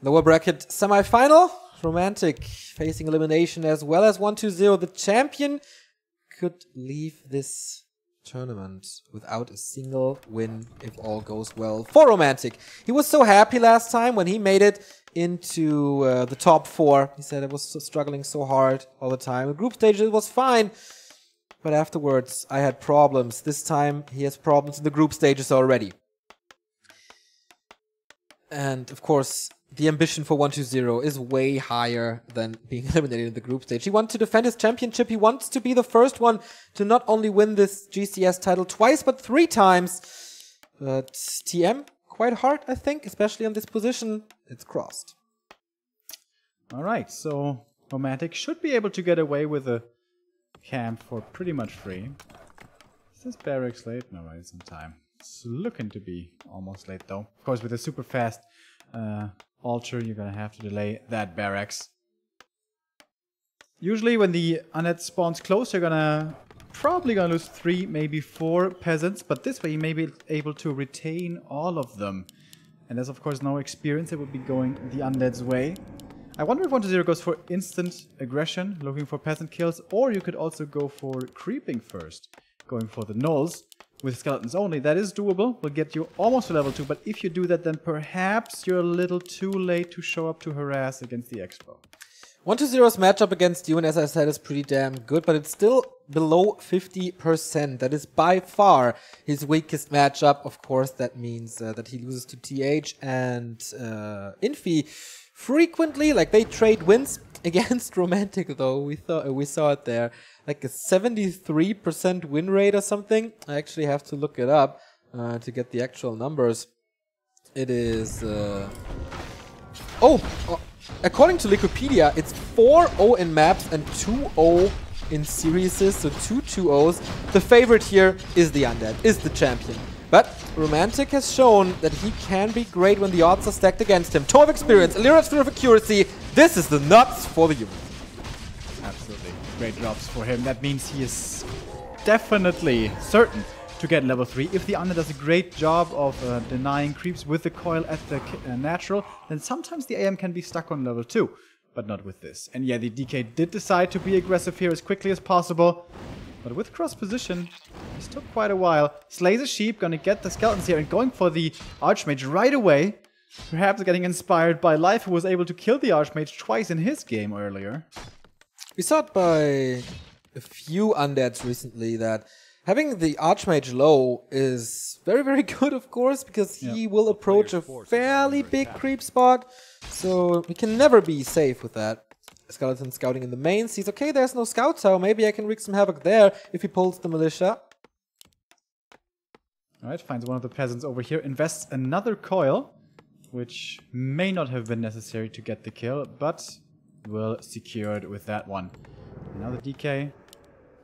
Lower bracket semi-final. Romantic facing elimination as well as 1-2-0. The champion could leave this tournament without a single win if all goes well for Romantic. He was so happy last time when he made it into the top 4. He said it was struggling so hard all the time. The group stage it was fine, but afterwards I had problems. This time he has problems in the group stages already. And of course, the ambition for 1-2-0 is way higher than being eliminated in the group stage. He wants to defend his championship. He wants to be the first one to not only win this GCS title twice, but 3 times. But TM, quite hard, I think, especially on this position. It's crossed. Alright, so Romantic should be able to get away with a camp for pretty much free. Is this barracks late? No, right, it's on time. It's looking to be almost late though. Of course, with a super fast Altar, you're gonna have to delay that barracks. Usually when the undead spawns close, you're probably gonna lose 3, maybe 4 peasants, but this way you may be able to retain all of them. And there's of course no experience that would be going the undead's way. I wonder if 1-2-0 goes for instant aggression, looking for peasant kills, or you could also go for creeping first, going for the nulls. With skeletons only, that is doable, will get you almost to level 2, but if you do that, then perhaps you're a little too late to show up to harass against the Expo. 1-2-0's matchup against Yun, as I said, is pretty damn good, but it's still below 50%. That is by far his weakest matchup. Of course, that means that he loses to TH and Infi frequently. Like, they trade wins against Romantic, though. We saw it there. Like a 73% win rate or something. I actually have to look it up to get the actual numbers. It is... according to Wikipedia, it's 4-0 in maps and 2-0 in series, so 2 2-0s. The favorite here is the Undead, is the champion. But Romantic has shown that he can be great when the odds are stacked against him. Toe of experience, Lyra Sphere of accuracy. This is the nuts for the human. Absolutely. Great drops for him. That means he is definitely certain to get level 3. If the Undead does a great job of denying creeps with the coil at the natural, then sometimes the AM can be stuck on level 2. But not with this. And yeah, the DK did decide to be aggressive here as quickly as possible. But with cross position, this took quite a while. Slays a sheep, gonna get the skeletons here and going for the Archmage right away. Perhaps getting inspired by Life, who was able to kill the Archmage twice in his game earlier. We saw it by a few undeads recently that having the Archmage low is very, very good, of course, because he will approach a fairly big creep spot, so we can never be safe with that. Skeleton scouting in the main, sees, okay, there's no scout tower, maybe I can wreak some havoc there if he pulls the militia. Alright, finds one of the peasants over here, invests another coil, which may not have been necessary to get the kill, but will secure it with that one. Now the DK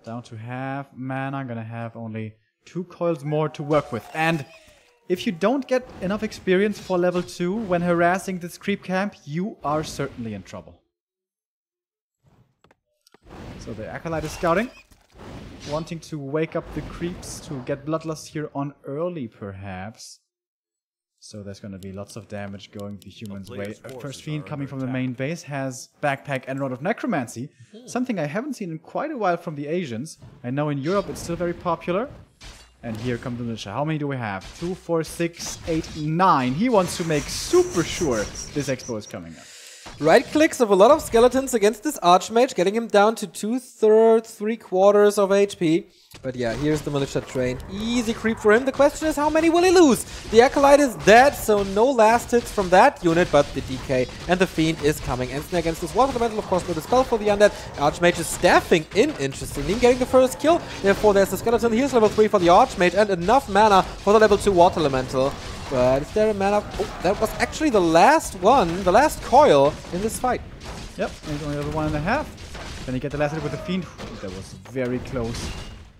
down to half mana, gonna have only 2 coils more to work with. And if you don't get enough experience for level 2 when harassing this creep camp, you are certainly in trouble. So the Acolyte is scouting, wanting to wake up the creeps to get Bloodlust here on early perhaps. So there's going to be lots of damage going the human's way. First Fiend coming from the main base has Backpack and Rod of Necromancy. Something I haven't seen in quite a while from the Asians. I know in Europe it's still very popular. And here comes the militia. How many do we have? 2, 4, 6, 8, 9. He wants to make super sure this Expo is coming up. Right clicks of a lot of skeletons against this Archmage, getting him down to 2/3, 3/4 of HP. But yeah, here's the militia train. Easy creep for him. The question is, how many will he lose? The Acolyte is dead, so no last hits from that unit, but the DK and the Fiend is coming. Instant against this Water Elemental, of course, no dispel for the Undead. Archmage is staffing in, interestingly, getting the first kill. Therefore, there's the skeleton. Here's level 3 for the Archmage and enough mana for the level 2 Water Elemental. But is there a mana? Oh, that was actually the last one, the last coil in this fight. Yep, and only level 1.5. Then you get the last hit with the Fiend. That was very close.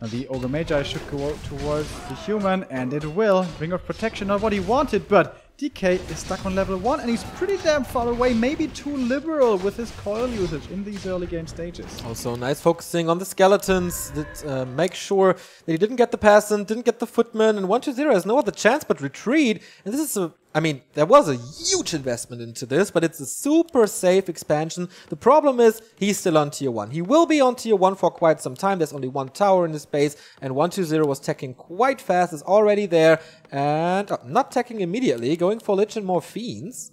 Now the Ogre Magi should go towards the human, and it will. Ring of Protection, not what he wanted, but DK is stuck on level 1, and he's pretty damn far away, maybe too liberal with his coil usage in these early game stages. Also nice focusing on the skeletons, that make sure that he didn't get the peasant, didn't get the footman, and 1-2-0 has no other chance but retreat. And this is a I mean, there was a huge investment into this, but it's a super safe expansion. The problem is he's still on tier 1. He will be on tier 1 for quite some time. There's only one tower in his base, and 120 was teching quite fast, is already there, and not teching immediately, going for Lich and more Fiends.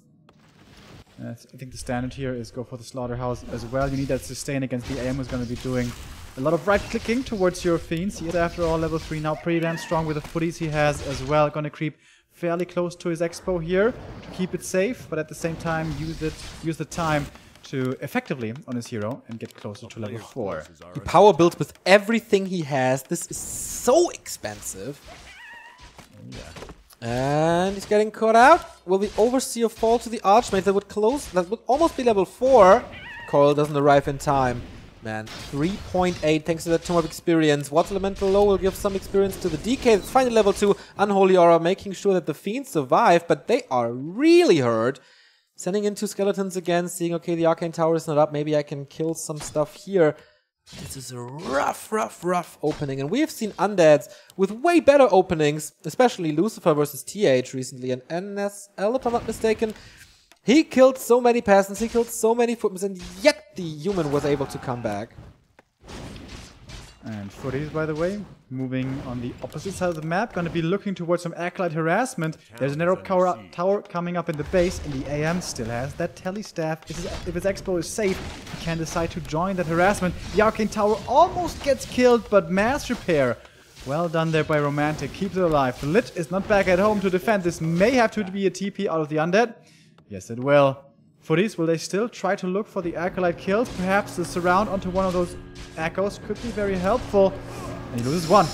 I think the standard here is go for the Slaughterhouse as well. You need that sustain against the AM, who's going to be doing a lot of right-clicking towards your Fiends. He is, after all, level 3 now, pretty damn strong with the footies he has as well. Going to creep fairly close to his Expo here to keep it safe, but at the same time use the time to effectively on his hero and get closer to level 4. He power builds with everything he has. This is so expensive. Yeah. And he's getting caught out. Will the Overseer fall to the Archmage? That would almost be level 4. Coil doesn't arrive in time. Man, 3.8 thanks to that Tome of Experience. Water Elemental Low will give some experience to the DK. It's finally level 2. Unholy Aura making sure that the Fiends survive, but they are really hurt. Sending in 2 skeletons again, seeing, okay, the Arcane Tower is not up. Maybe I can kill some stuff here. This is a rough opening. And we have seen Undeads with way better openings, especially Lucifer versus TH recently, and NSL, if I'm not mistaken. He killed so many peasants, he killed so many footmen, and yet the human was able to come back. And Footies, by the way, moving on the opposite side of the map, going to be looking towards some Acolyte harassment. There's an arrow tower coming up in the base, and the AM still has that Tele Staff. If his Expo is safe, he can decide to join that harassment. The Arcane Tower almost gets killed, but Mass Repair. Well done there by Romantic, keeps it alive. The Lich is not back at home to defend. This may have to be a TP out of the Undead. Yes, it will. Footies, will they still try to look for the Acolyte kills? Perhaps the surround onto one of those echoes could be very helpful. And he loses one.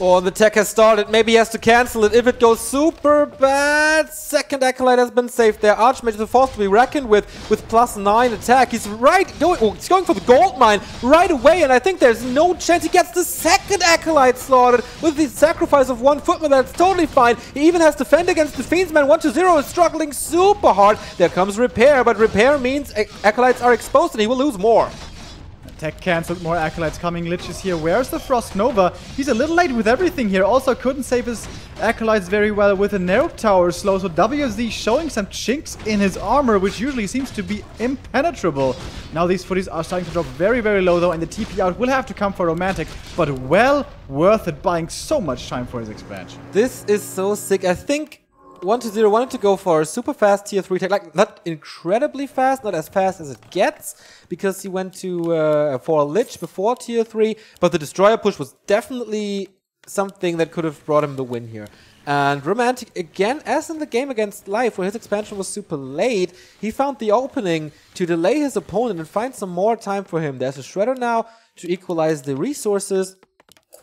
Oh, the tech has started. Maybe he has to cancel it if it goes super bad. Second Acolyte has been saved there. Archmage is forced to be reckoned with +9 attack. He's he's going for the gold mine right away, and I think there's no chance he gets the second Acolyte slaughtered with the sacrifice of 1 footman. That's totally fine. He even has to fend against the Fiendsman. 120 is struggling super hard. There comes Repair, but Repair means Acolytes are exposed and he will lose more. Tech cancelled, more Acolytes coming. Lich is here. Where's the Frost Nova? He's a little late with everything here. Also couldn't save his Acolytes very well with a Narrow Tower slow. So WSD showing some chinks in his armor, which usually seems to be impenetrable. Now these footies are starting to drop very, very low though, and the TP out will have to come for Romantic, but well worth it, buying so much time for his expansion. This is so sick. I think 120 wanted to go for a super fast tier 3 tech, like not incredibly fast, not as fast as it gets, because he went to for a Lich before tier 3, but the Destroyer push was definitely something that could have brought him the win here. And Romantic, again, as in the game against Life, where his expansion was super late, he found the opening to delay his opponent and find some more time for him. There's a Shredder now to equalize the resources,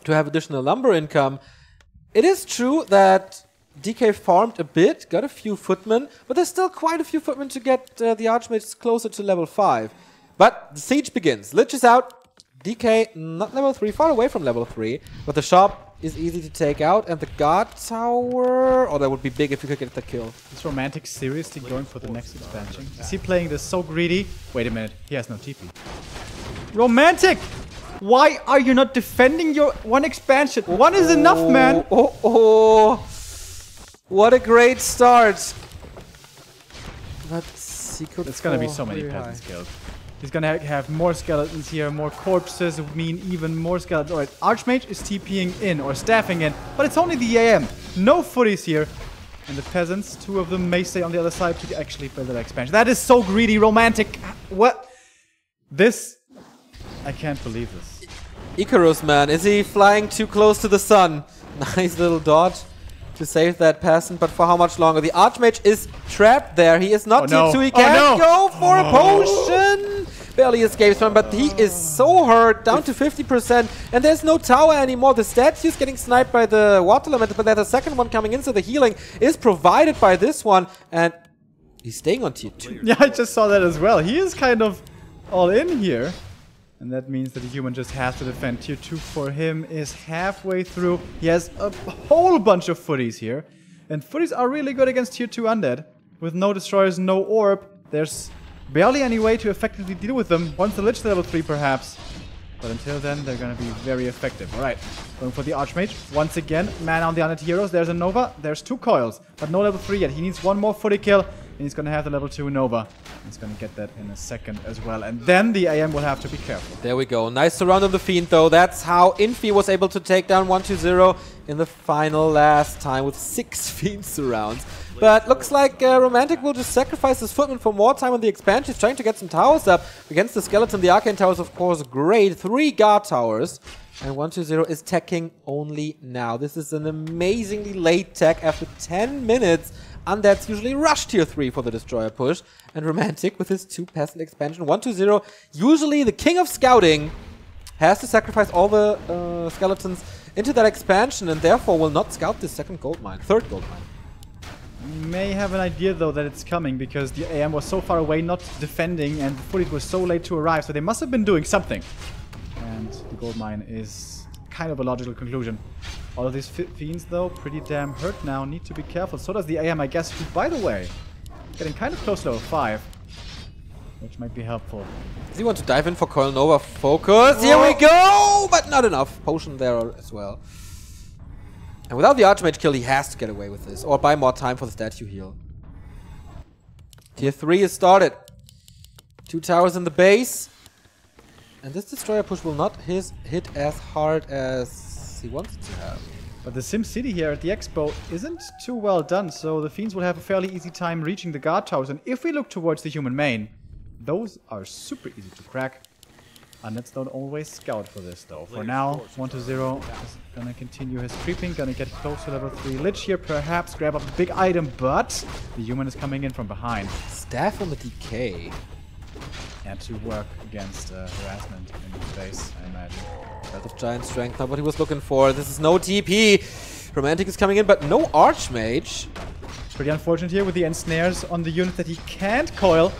to have additional lumber income. It is true that DK farmed a bit, got a few footmen, but there's still quite a few footmen to get the Archmages closer to level 5. But the siege begins. Lich is out. DK not level 3, far away from level 3, but the shop is easy to take out, and the guard tower... Oh, that would be big if you could get the kill. Is Romantic seriously going for the next expansion? Is he playing this so greedy? Wait a minute, he has no TP. Romantic! Why are you not defending your one expansion? One is enough, man! What a great start. It's gonna be so many peasants killed. He's gonna have more skeletons here, more corpses, mean even more skeletons. Alright, Archmage is TPing in, or staffing in, but it's only the AM. No footies here. And the peasants, 2 of them may stay on the other side to actually build that expansion. That is so greedy, Romantic. What? This... I can't believe this. Icarus, man. Is he flying too close to the sun? Nice little dodge to save that peasant, but for how much longer? The Archmage is trapped there. He is not tier 2. He can't go for a potion. Barely escapes from, but he is so hurt, down to 50%, and there's no tower anymore. The statue's getting sniped by the water elemental, but there's a second one coming in, so the healing is provided by this one, and he's staying on tier 2. Yeah, I just saw that as well. He is kind of all in here. And that means that the human just has to defend. Tier 2 for him is halfway through. He has a whole bunch of footies here. And footies are really good against tier 2 undead. With no destroyers, no orb, there's barely any way to effectively deal with them. Once the Lich level 3 perhaps. But until then, they're going to be very effective. All right, going for the Archmage. Once again, man on the Undead Heroes. There's a Nova. There's 2 coils, but no level 3 yet. He needs 1 more fully kill, and he's going to have the level 2 Nova. He's going to get that in a second as well. And then the AM will have to be careful. There we go. Nice surround on the Fiend, though. That's how Infi was able to take down 1-2-0 in the final last time with 6 Fiend surrounds. But looks like Romantic will just sacrifice his Footman for more time on the expansion. He's trying to get some towers up against the Skeleton. The Arcane Towers, of course, great. 3 guard towers. And 1-2-0 is teching only now. This is an amazingly late tech after 10 minutes. Undead's usually rush tier 3 for the Destroyer push. And Romantic with his 2 peasant expansion. 1-2-0, usually the king of scouting, has to sacrifice all the skeletons into that expansion and therefore will not scout this third gold mine. May have an idea though that it's coming because the AM was so far away not defending and the footage was so late to arrive, so they must have been doing something. And the gold mine is kind of a logical conclusion. All of these fiends though, pretty damn hurt now, need to be careful. So does the AM, I guess, who, by the way, getting kind of close to level 5, which might be helpful. Does he want to dive in for Coil Nova focus? Here we go! But not enough. Potion there as well. And without the Archmage kill, he has to get away with this, or buy more time for the statue heal. Tier 3 is started. 2 towers in the base. And this Destroyer push will not hit as hard as he wants it to have. But the SimCity here at the Expo isn't too well done, so the Fiends will have a fairly easy time reaching the guard towers. And if we look towards the human main, those are super easy to crack. Undeads don't always scout for this though. For now, 1-2-0 is gonna continue his creeping, gonna get close to level 3 Lich here, perhaps grab up a big item, but the human is coming in from behind. Staff on the DK. And to work against harassment in the base, I imagine. Breath of Giant Strength, not what he was looking for. This is no TP. Romantic is coming in, but no Archmage. Pretty unfortunate here with the ensnares on the unit that he can't coil.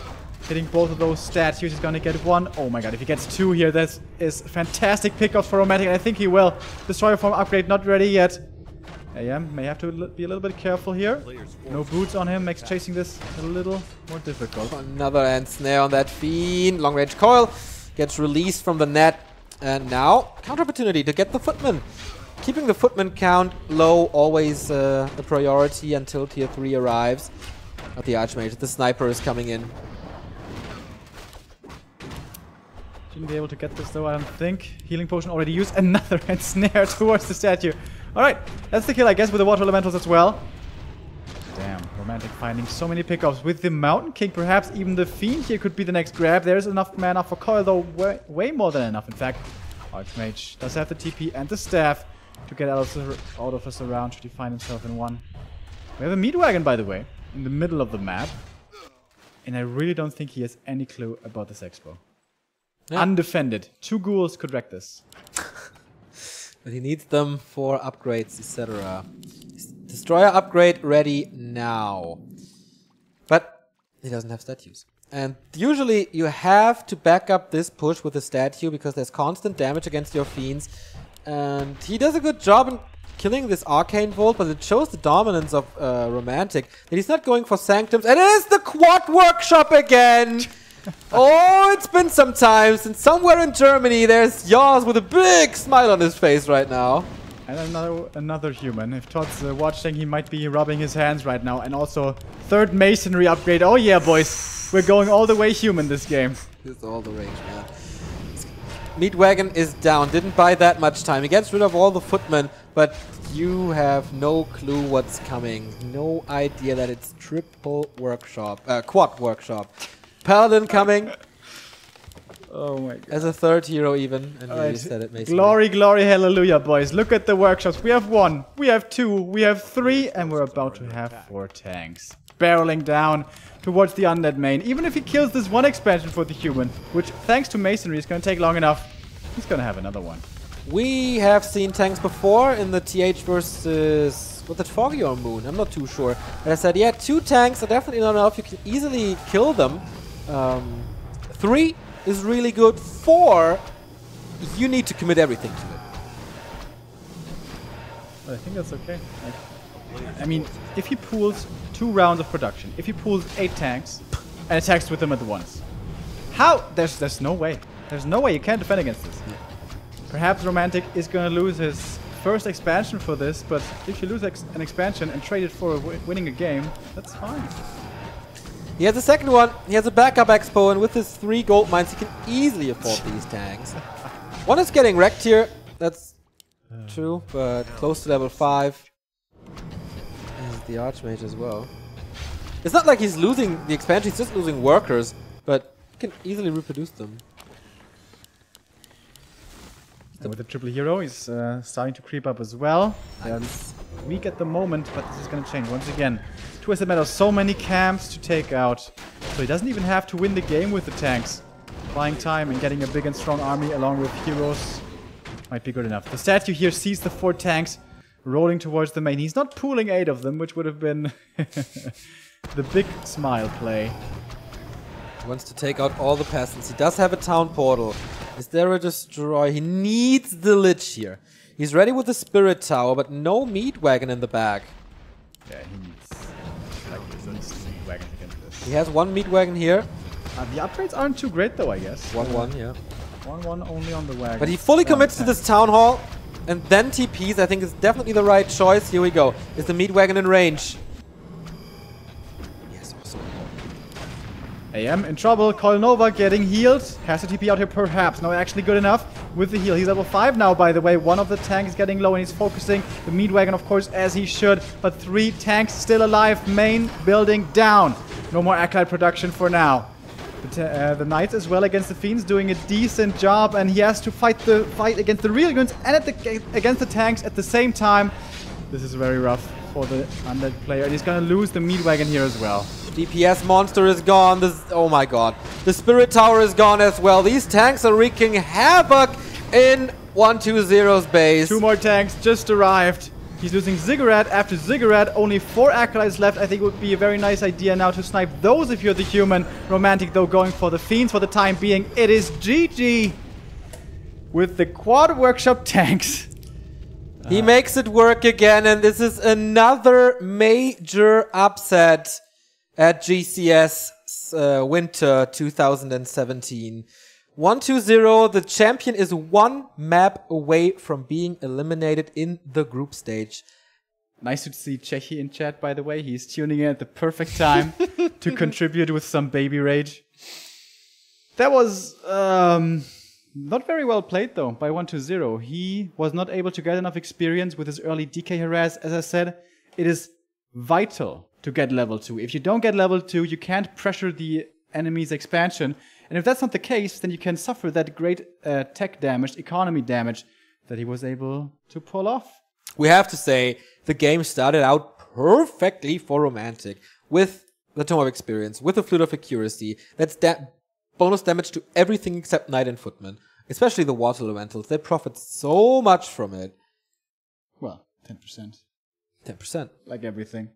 Hitting both of those statues, he's gonna get 1. Oh my god, if he gets 2 here, that is fantastic pickups for Romantic, and I think he will. Destroyer form upgrade not ready yet. AM may have to be a little bit careful here. No boots on him, makes chasing this a little more difficult. Another ensnare on that Fiend. Long range coil gets released from the net. And now, counter opportunity to get the Footman. Keeping the Footman count low, always a priority until tier 3 arrives. But the Archmage, the Sniper is coming in. Shouldn't be able to get this though, I don't think. Healing potion already used. Another ensnare towards the statue. Alright, that's the kill, I guess, with the Water Elementals as well. Damn, Romantic finding so many pickups. With the Mountain King, perhaps even the Fiend here could be the next grab. There's enough mana for Coil, though way more than enough, in fact. Archmage does have the TP and the staff to get out of the surround should he find himself in one. We have a Meat Wagon, by the way, in the middle of the map. And I really don't think he has any clue about this expo. Yeah. Undefended. 2 ghouls could wreck this. But he needs them for upgrades, etc. Destroyer upgrade ready now. But he doesn't have statues. And usually you have to back up this push with a statue because there's constant damage against your fiends. And he does a good job in killing this Arcane Volt, but it shows the dominance of Romantic. That he's not going for Sanctums. And it is the Quad Workshop again! Oh, it's been some time since somewhere in Germany there's Jaws with a big smile on his face right now. And another human. If Todd's watching, he might be rubbing his hands right now. And also, 3rd Masonry upgrade. Oh yeah, boys. We're going all the way human this game. This is all the range, man. Meat Wagon is down. Didn't buy that much time. He gets rid of all the footmen, but you have no clue what's coming. No idea that it's triple workshop. Quad workshop. Paladin coming. Oh my god. As a 3rd hero even. And you said it, Mason. Glory, glory, hallelujah, boys. Look at the workshops. We have 1, we have 2, we have 3, and we're about to have 4 tanks. Barreling down towards the Undead main. Even if he kills this 1 expansion for the human, which thanks to Masonry is going to take long enough, he's going to have another one. We have seen tanks before in the TH versus... Was it Foggy or Moon? I'm not too sure. But I said, yeah, 2 tanks are definitely not enough. You can easily kill them. 3 is really good. 4, you need to commit everything to it. But I think that's okay. I mean, if he pools 2 rounds of production, if he pools 8 tanks and attacks with them at once, how? There's no way. There's no way you can't defend against this. Perhaps Romantic is going to lose his first expansion for this, but if you lose an expansion and trade it for winning a game, that's fine. He has a second one. He has a backup expo, and with his 3 gold mines, he can easily afford these tanks. One is getting wrecked here. That's true, but close to level 5. He's the Archmage as well. It's not like he's losing the expansion, he's just losing workers, but he can easily reproduce them. And with the triple hero, he's starting to creep up as well. They're weak at the moment, but this is going to change once again. Twisted Metal, so many camps to take out. So he doesn't even have to win the game with the tanks. Buying time and getting a big and strong army along with heroes might be good enough. The statue here sees the 4 tanks rolling towards the main. He's not pooling 8 of them, which would have been the big smile play. He wants to take out all the peasants. He does have a town portal. Is there a destroy? He needs the Lich here. He's ready with the Spirit Tower, but no Meat Wagon in the back. Yeah, he needs Meat Wagons against this. He has 1 Meat Wagon here. The upgrades aren't too great though, I guess. 1-1, yeah. 1-1 only on the wagon. But he fully commits to this Town Hall, and then TPs. I think is definitely the right choice. Here we go. Is the Meat Wagon in range? Yes, awesome. AM in trouble. Coil Nova getting healed. Has a TP out here perhaps. No, actually good enough with the heal. He's level 5 now, by the way. One of the tanks is getting low and he's focusing the Meat Wagon, of course, as he should. But 3 tanks still alive. Main building down. No more Acolyte production for now. The Knights as well against the Fiends doing a decent job, and he has to fight against the real units and against the tanks at the same time. This is very rough for the undead player, and he's gonna lose the Meat Wagon here as well. DPS monster is gone. Oh my god. The Spirit Tower is gone as well. These tanks are wreaking havoc in 120's base. 2 more tanks just arrived. He's losing Ziggurat after Ziggurat. Only 4 Acolytes left. I think it would be a very nice idea now to snipe those if you're the human. Romantic, though, going for the Fiends for the time being. It is GG with the Quad Workshop tanks. He makes it work again, and this is another major upset at GCS Winter 2017. 120, the champion is 1 map away from being eliminated in the group stage. Nice to see Chechi in chat, by the way. He's tuning in at the perfect time to contribute with some baby rage. That was not very well played, though, by 120. He was not able to get enough experience with his early DK harass. As I said, it is vital to get level 2. If you don't get level 2, you can't pressure the enemy's expansion. And if that's not the case, then you can suffer that great tech damage, economy damage that he was able to pull off. We have to say, the game started out perfectly for Romantic. With the Tome of Experience, with the Flute of Accuracy. That's bonus damage to everything except Knight and Footman. Especially the Water Elementals. They profit so much from it. Well, 10%. 10%. Like everything.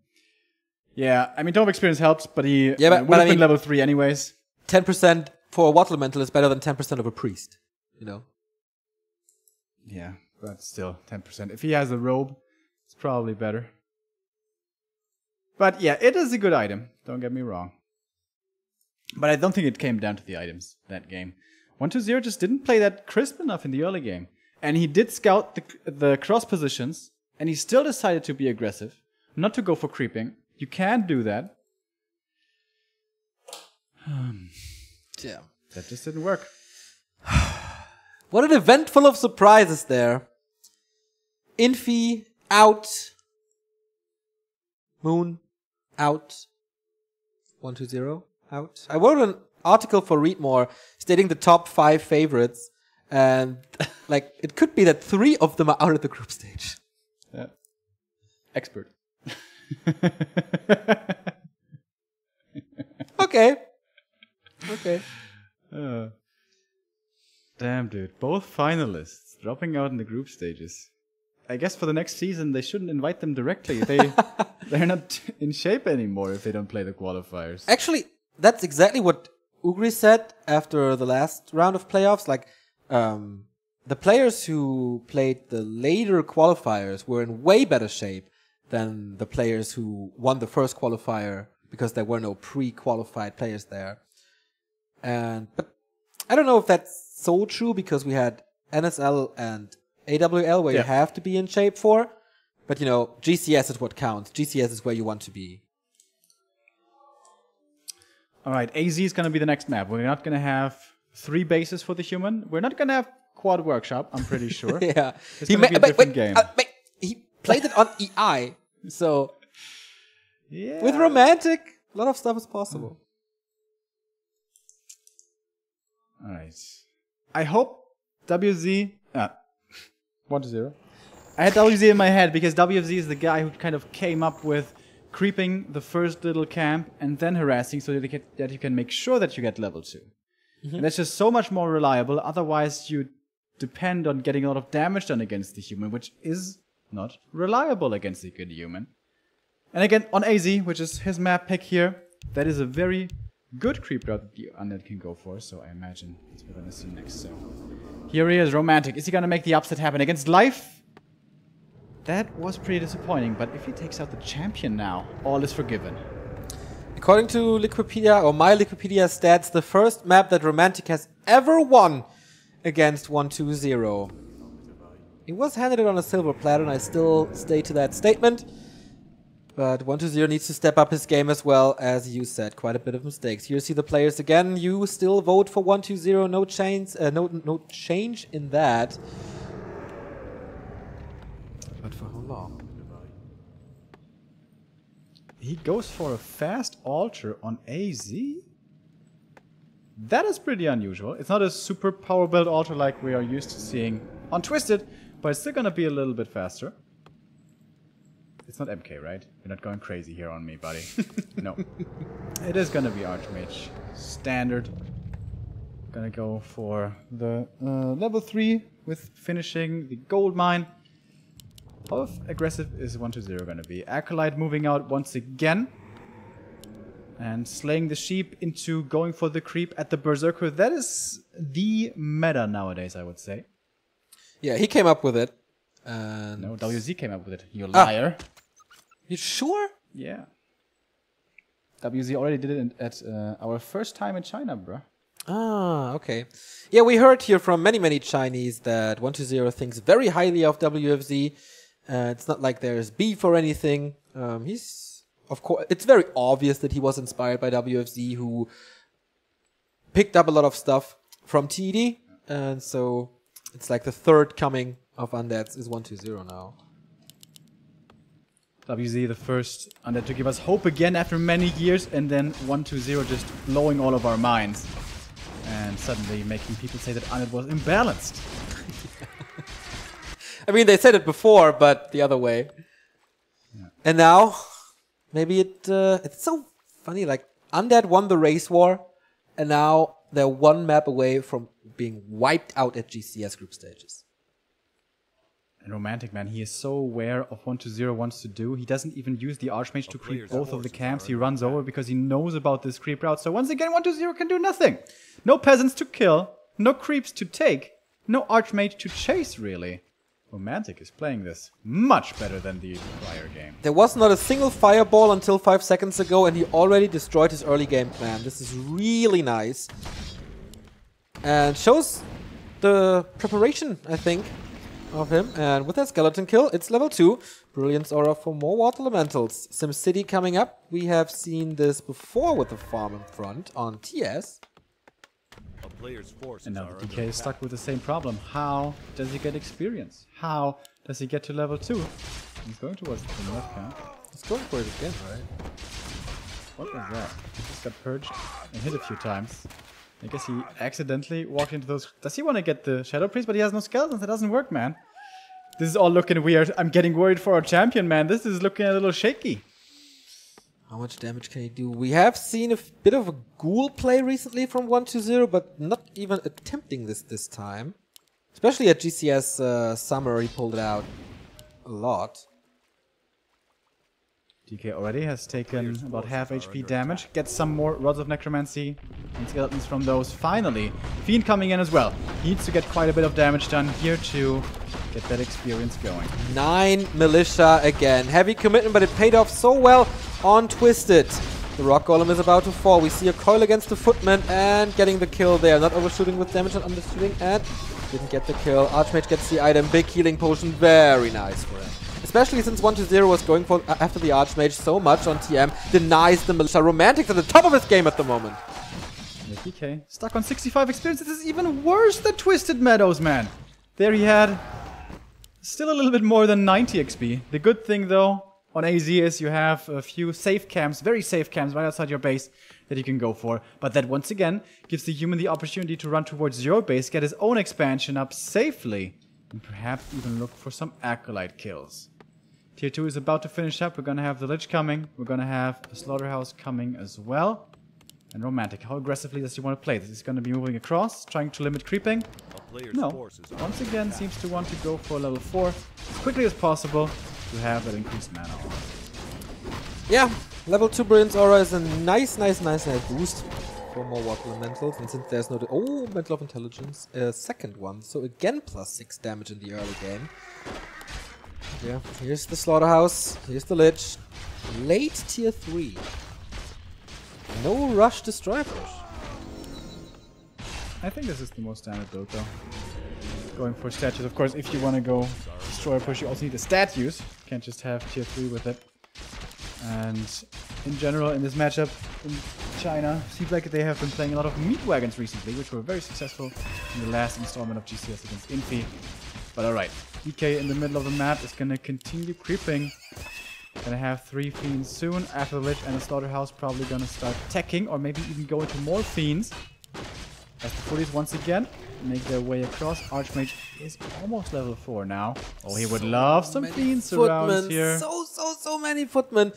Yeah, I mean, Tome of Experience helps, but he would have been level 3 anyways. 10% for a Water Elemental is better than 10% of a Priest, you know? Yeah, but still, 10%. If he has a robe, it's probably better. But yeah, it is a good item, don't get me wrong. But I don't think it came down to the items, that game. 120 just didn't play that crisp enough in the early game. And he did scout the cross positions, and he still decided to be aggressive, not to go for creeping. You can't do that. Yeah. That just didn't work. What an event full of surprises there. Infi out. Moon out. 120 out. I wrote an article for Readmore stating the top 5 favorites, and like it could be that 3 of them are out at the group stage. Yeah. Expert. Okay. Okay. Damn, dude. Both finalists dropping out in the group stages. I guess for the next season, they shouldn't invite them directly. They're not in shape anymore if they don't play the qualifiers. Actually, that's exactly what Ugri said after the last round of playoffs. Like, the players who played the later qualifiers were in way better shape than the players who won the first qualifier because there were no pre-qualified players there. But I don't know if that's so true because we had NSL and AWL where Yeah. you have to be in shape for. But, you know, GCS is what counts. GCS is where you want to be. All right, AZ is going to be the next map. We're not going to have 3 bases for the human. We're not going to have Quad Workshop, I'm pretty sure. Yeah. It's going to be a different game. He played it on EI. So, Yeah. with Romantic, a lot of stuff is possible. All right. I hope WZ... 1-0. I had WZ in my head because WZ is the guy who kind of came up with creeping the first little camp and then harassing so that you can make sure that you get level 2. And that's just so much more reliable. Otherwise, you depend on getting a lot of damage done against the human, which is not reliable against a good human. And again, on AZ, which is his map pick here, that is a very good creep route that the Undead can go for, so I imagine that's what we're going to see next. So here he is, Romantic. Is he going to make the upset happen against Life? That was pretty disappointing, but if he takes out the champion now, all is forgiven. According to Liquipedia, or my Liquipedia stats, the first map that Romantic has ever won against 1-2-0. He was handed it on a silver platter, and I still stay to that statement. But 1-2-0 needs to step up his game as well, as you said. Quite a bit of mistakes. Here you see the players again. You still vote for 1-2-0. No change. No change in that. But for how long? He goes for a fast altar on AZ? That is pretty unusual. It's not a super power build altar like we are used to seeing on Twisted, but it's still gonna be a little bit faster. It's not MK, right? You're not going crazy here on me, buddy. No. It is gonna be Archmage. Standard. Gonna go for the level 3 with finishing the gold mine. How aggressive is 1-2-0 gonna be? Acolyte moving out once again. And slaying the sheep into going for the creep at the Berserker. That is the meta nowadays, I would say. Yeah, he came up with it. And No, WZ came up with it. You liar. You sure? Yeah. WZ already did it at our first time in China, bruh. Ah, okay. Yeah, we heard here from many Chinese that 1-2-0 thinks very highly of WFZ. It's not like there's beef or anything. He's, of course, it's very obvious that he was inspired by WFZ, who picked up a lot of stuff from TD. And so it's like the third coming of Undeads is 1-2-0 now. WZ, the first Undead to give us hope again after many years, and then 1-2-0 just blowing all of our minds. And suddenly making people say that Undead was imbalanced. I mean, they said it before, but the other way. Yeah. And now, maybe it's so funny, like, Undead won the race war, and now they're one map away from being wiped out at GCS group stages. And Romantic, man, he is so aware of what 1-2-0 wants to do. He doesn't even use the Archmage to creep both of the camps. He runs over because he knows about this creep route. So once again, 1-2-0 can do nothing. No peasants to kill, no creeps to take, no Archmage to chase, really. Romantic is playing this much better than the prior game. There was not a single fireball until 5 seconds ago, and he already destroyed his early game plan. This is really nice. And shows the preparation, I think, of him. And with that skeleton kill, it's level 2. Brilliance Aura for more Water Elementals. SimCity coming up. We have seen this before with the farm in front on TS. And now the DK is stuck with the same problem. How does he get experience? How does he get to level 2? He's going towards the north camp. He's going for it again, right? What was that? He just got purged and hit a few times. I guess he accidentally walked into those... Does he want to get the Shadow Priest? But he has no skeletons. That doesn't work, man. This is all looking weird. I'm getting worried for our champion, man. This is looking a little shaky. How much damage can he do? We have seen a bit of a ghoul play recently from 1-2-0, but not even attempting this time. Especially at GCS Summer, he pulled it out a lot. DK already has taken about half HP damage. Gets some more Rods of Necromancy and skeletons from those. Finally, Fiend coming in as well. He needs to get quite a bit of damage done here to get that experience going. 9 Militia again. Heavy commitment, but it paid off so well on Twisted. The Rock Golem is about to fall. We see a coil against the Footman and getting the kill there. Not overshooting with damage, not undershooting, and didn't get the kill. Archmage gets the item. Big healing potion. Very nice for him. Especially since 1-0 was going for after the Archmage so much on TM. Denies the Militia. Romantic's at the top of his game at the moment. DK stuck on 65 experience. This is even worse than Twisted Meadows, man. There he had still a little bit more than 90 XP. The good thing, though, on AZ is you have a few safe camps, very safe camps right outside your base that you can go for. But that once again gives the human the opportunity to run towards your base, get his own expansion up safely, and perhaps even look for some Acolyte kills. Tier 2 is about to finish up. We're gonna have the Lich coming. We're gonna have a Slaughterhouse coming as well. And Romantic, how aggressively does he want to play? This is gonna be moving across, trying to limit creeping. No, once again seems to want to go for level 4 as quickly as possible to have that increased mana. Yeah, level 2 Brilliance Aura is a nice boost for more Water Elementals. And since there's no... Mantle of Intelligence, a second one. So again, +6 damage in the early game. Yeah, here's the Slaughterhouse, here's the Lich. Late tier 3. No rush Destroyer Push. I think this is the most standard build, though. Going for statues. Of course, if you want to go Destroyer Push, you also need the statues. You can't just have tier 3 with it. And in general, in this matchup in China, seems like they have been playing a lot of meat wagons recently, which were very successful in the last installment of GCS against Infi. But alright, DK in the middle of the map is gonna continue creeping. Gonna have 3 Fiends soon. After the Lich and the Slaughterhouse, probably gonna start attacking, or maybe even go into more Fiends. As the Footies once again make their way across. Archmage is almost level 4 now. Oh, he would love some Fiends around here. So many Footmen.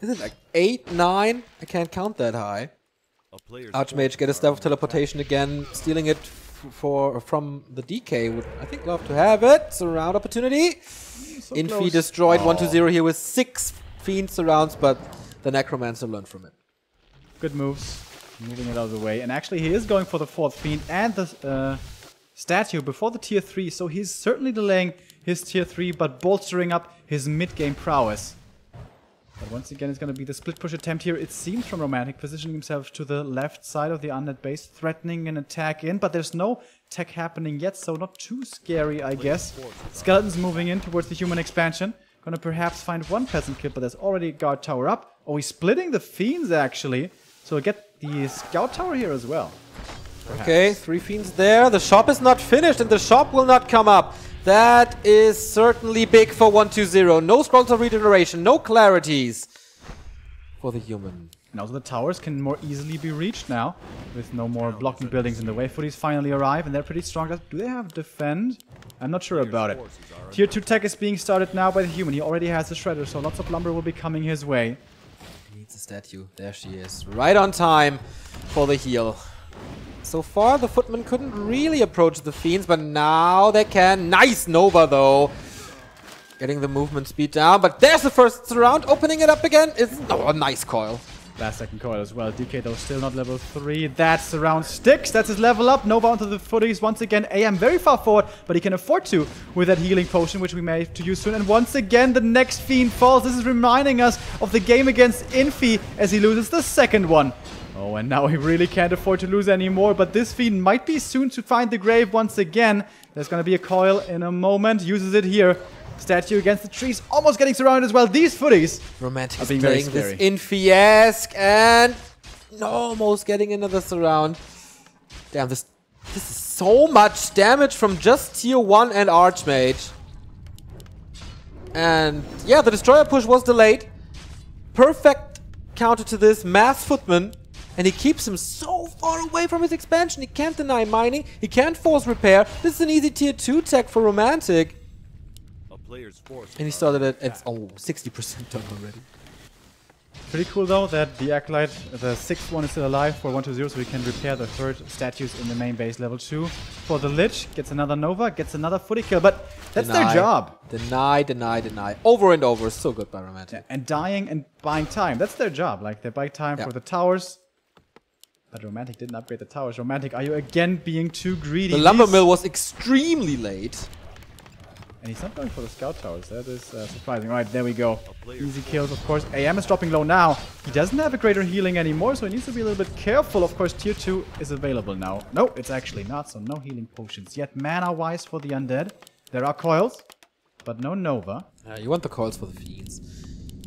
Is it like 8, 9? I can't count that high. Archmage get a Staff of Teleportation again, stealing it from the DK. Would, I think, love to have it. Surround opportunity. So Infi destroyed 1-0 here with 6 Fiend surrounds, but the Necromancer learned from it. Good moves. Moving it out of the way. And actually, he is going for the 4th Fiend and the statue before the tier 3. So he's certainly delaying his tier 3, but bolstering up his mid-game prowess. But once again, it's going to be the split push attempt here. It seems from Romantic, positioning himself to the left side of the undead base, threatening an attack in. But there's no attack happening yet, so not too scary, I guess. Skeletons moving in towards the human expansion. Gonna perhaps find one peasant kid, but there's already a guard tower up. Oh, he's splitting the Fiends, actually. So we'll get the scout tower here as well. Perhaps. Okay, 3 Fiends there. The shop is not finished, and the shop will not come up. That is certainly big for 1-2-0. No Scrolls of Regeneration, no Clarities for the human. And also the towers can more easily be reached now, with no more blocking buildings in the way. Footies finally arrive, and they're pretty strong. Do they have defend? I'm not sure about it. Tier 2 tech is being started now by the human. He already has a shredder, so lots of lumber will be coming his way. He needs a statue. There she is. Right on time for the heal. So far, the Footmen couldn't really approach the Fiends, but now they can. Nice Nova, though. Getting the movement speed down, but there's the first surround. Opening it up again is a nice coil. Last second coil as well. DK, though, still not level 3. That surround sticks. That's his level up. Nova onto the Footies once again. AM very far forward, but he can afford to with that healing potion, which we may have to use soon. And once again, the next Fiend falls. This is reminding us of the game against Infi as he loses the second one. Oh, and now he really can't afford to lose anymore, but this Fiend might be soon to find the grave once again. There's gonna be a coil in a moment. Uses it here. Statue against the trees, almost getting surrounded as well. These Footies Romantic is playing this Infi-esque and almost getting another surround. Damn, this is so much damage from just tier 1 and Archmage. And yeah, the Destroyer push was delayed. Perfect counter to this, Mass Footman. And he keeps him so far away from his expansion. He can't deny mining. He can't force repair. This is an easy tier 2 tech for Romantic. And he started at 60% done already. Pretty cool though that the Acolyte, the 6th one, is still alive for 1-2-0, so we can repair the 3rd statues in the main base level 2. For the Lich, gets another Nova, gets another Footy kill, but that's their job. Deny. Over and over. So good by Romantic. Yeah, and dying and buying time. That's their job. Like, they buy time for the towers. But Romantic didn't upgrade the towers. Romantic, are you again being too greedy? The lumber mill was extremely late. And he's not going for the scout towers. That is surprising. All right, there we go. Easy kills, of course. AM is dropping low now. He doesn't have a greater healing anymore, so he needs to be a little bit careful. Of course, tier 2 is available now. No, it's actually not, so no healing potions yet. Mana-wise for the undead, there are coils, but no Nova. You want the coils for the fiends.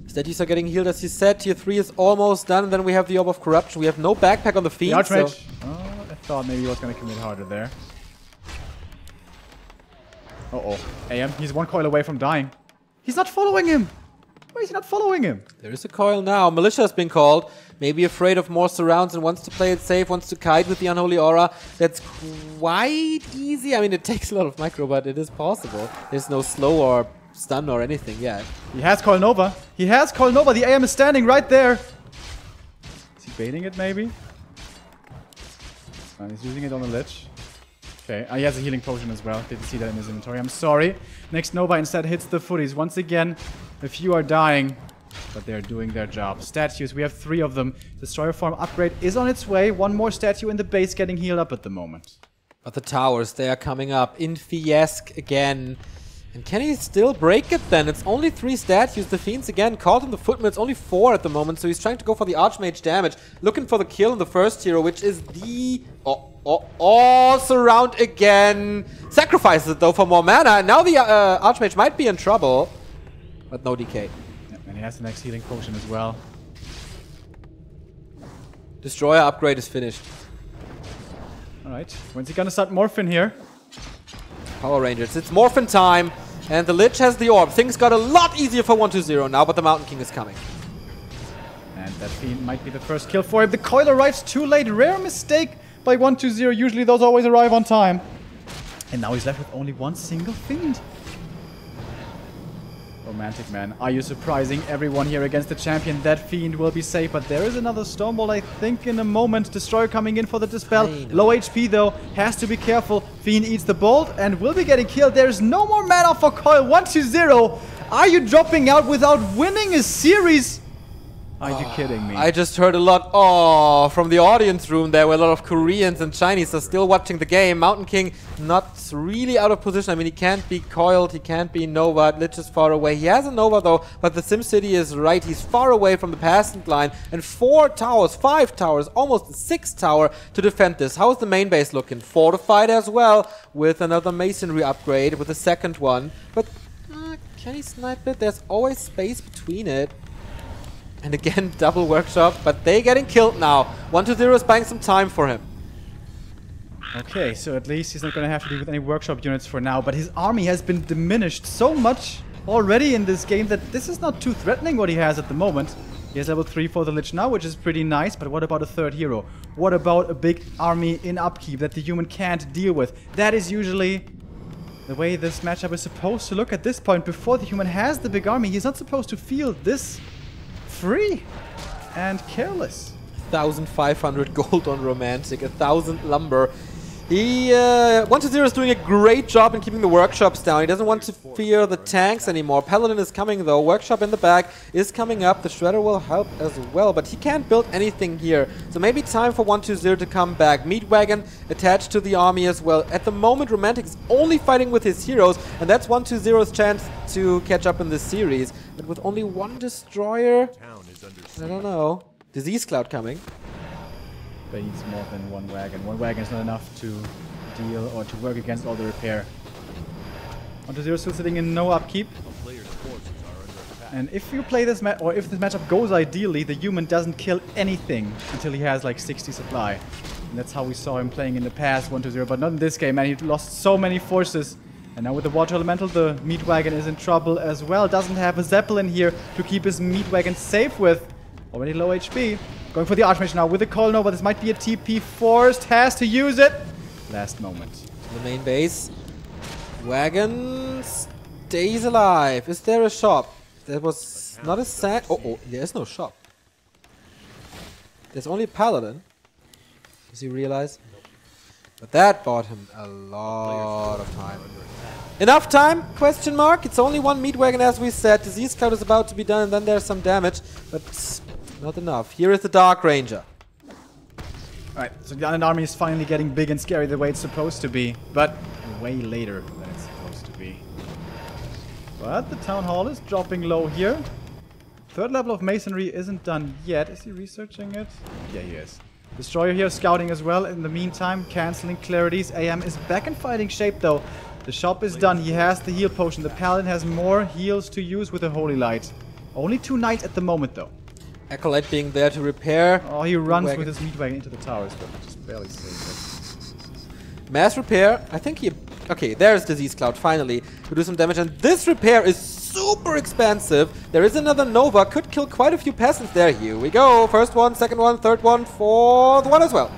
Statues are getting healed, as you said. Tier 3 is almost done, and then we have the Orb of Corruption. We have no backpack on the fiends. The Archmage. Oh, I thought maybe he was going to commit harder there. Uh-oh. AM, he's one coil away from dying. He's not following him! Why is he not following him? There is a coil now. Militia has been called. Maybe afraid of more surrounds and wants to play it safe, wants to kite with the Unholy Aura. That's quite easy. I mean, it takes a lot of micro, but it is possible. There's no slow or stun or anything yet. He has Coil Nova. He has Coil Nova. The AM is standing right there. Is he baiting it, maybe? And he's using it on the ledge. Okay, he has a healing potion as well. Didn't see that in his inventory. I'm sorry. Next Nova instead hits the footies. Once again, a few are dying, but they're doing their job. Statues, we have 3 of them. Destroyer form upgrade is on its way. One more statue in the base getting healed up at the moment. But the towers, they are coming up. Infi-esque again. And can he still break it then? It's only 3 statues. The Fiends again caught in the footman. It's only 4 at the moment, so he's trying to go for the Archmage damage. Looking for the kill in the first hero, which is the... surround again. Sacrifices it though for more mana. And now the Archmage might be in trouble. But no DK. Yeah, and he has the next healing potion as well. Destroyer upgrade is finished. Alright, when's he gonna start Morphin here? Power Rangers, it's Morphin time. And the Lich has the orb. Things got a lot easier for 1-2-0 now, but the Mountain King is coming. And that Fiend might be the first kill for him. The coil arrives too late. Rare mistake by 1-2-0. Usually those always arrive on time. And now he's left with only one single Fiend. Romantic Man, are you surprising everyone here against the champion? That Fiend will be safe, but there is another Stormbolt, I think, in a moment. Destroyer coming in for the Dispel. Low HP, though. Has to be careful. Fiend eats the Bolt and will be getting killed. There's no more mana for Coil. 1-2-0. Are you dropping out without winning a series? Are you kidding me? I just heard a lot from the audience room there, where a lot of Koreans and Chinese are still watching the game. Mountain King not really out of position. I mean, he can't be coiled, he can't be Nova. Lich is far away. He has a Nova though, but the SimCity is right. He's far away from the passant line. And 4 towers, 5 towers, almost a 6th tower to defend this. How is the main base looking? Fortified as well, with another masonry upgrade, with a second one. But can he snipe it? There's always space between it. And again, double workshop, but they getting killed now. 1-2-0 is buying some time for him. Okay, so at least he's not going to have to deal with any workshop units for now, but his army has been diminished so much already in this game that this is not too threatening what he has at the moment. He has level 3 for the Lich now, which is pretty nice, but what about a 3rd hero? What about a big army in upkeep that the human can't deal with? That is usually the way this matchup is supposed to look at this point. Before the human has the big army, he's not supposed to feel this free and careless. 1,500 gold on Romantic, 1,000 lumber. He 1-2-0 is doing a great job in keeping the workshops down. He doesn't want to fear the tanks anymore. Paladin is coming though. Workshop in the back is coming up. The Shredder will help as well, but he can't build anything here. So maybe time for 1-2-0 to come back. Meatwagon attached to the army as well. At the moment, Romantic is only fighting with his heroes, and that's 1-2-0's chance to catch up in this series. But with only 1 destroyer, I don't know. Disease Cloud coming. But he needs more than 1 wagon. 1 wagon is not enough to deal or to work against all the repair. 1-2-0 still sitting in no upkeep. And if you play this match, or if this matchup goes ideally, the human doesn't kill anything until he has like 60 supply. And that's how we saw him playing in the past, 1-2-0, but not in this game, man. He lost so many forces. And now with the Water Elemental, the Meat Wagon is in trouble as well. Doesn't have a Zeppelin here to keep his Meat Wagon safe with. Already low HP. Going for the Archmage now with the Coil Nova. This might be a TP forced. Has to use it. Last moment. The main base. Wagon stays alive. Is there a shop? There was not a sack. Oh, there's no shop. There's only a Paladin. Does he realize? But that bought him a lot of time. Enough time? Question mark. It's only 1 Meat Wagon, as we said. Disease Cloud is about to be done, and then there's some damage, but not enough. Here is the Dark Ranger. Alright, so the Undead army is finally getting big and scary the way it's supposed to be, but way later than it's supposed to be. But the Town Hall is dropping low here. Third level of Masonry isn't done yet. Is he researching it? Yeah, he is. Destroyer here scouting as well. In the meantime, canceling Clarities. AM is back in fighting shape though. The shop is done. He has the heal potion. The Paladin has more heals to use with the Holy Light. Only 2 knights at the moment though. Acolyte being there to repair. Oh, he runs with his meat wagon into the towers, but just barely saves it. Mass repair. I think he... Okay, there's Disease Cloud finally to do some damage. And this repair is super expensive. There is another Nova. Could kill quite a few peasants there. Here we go. First one, second one, third one, fourth one as well.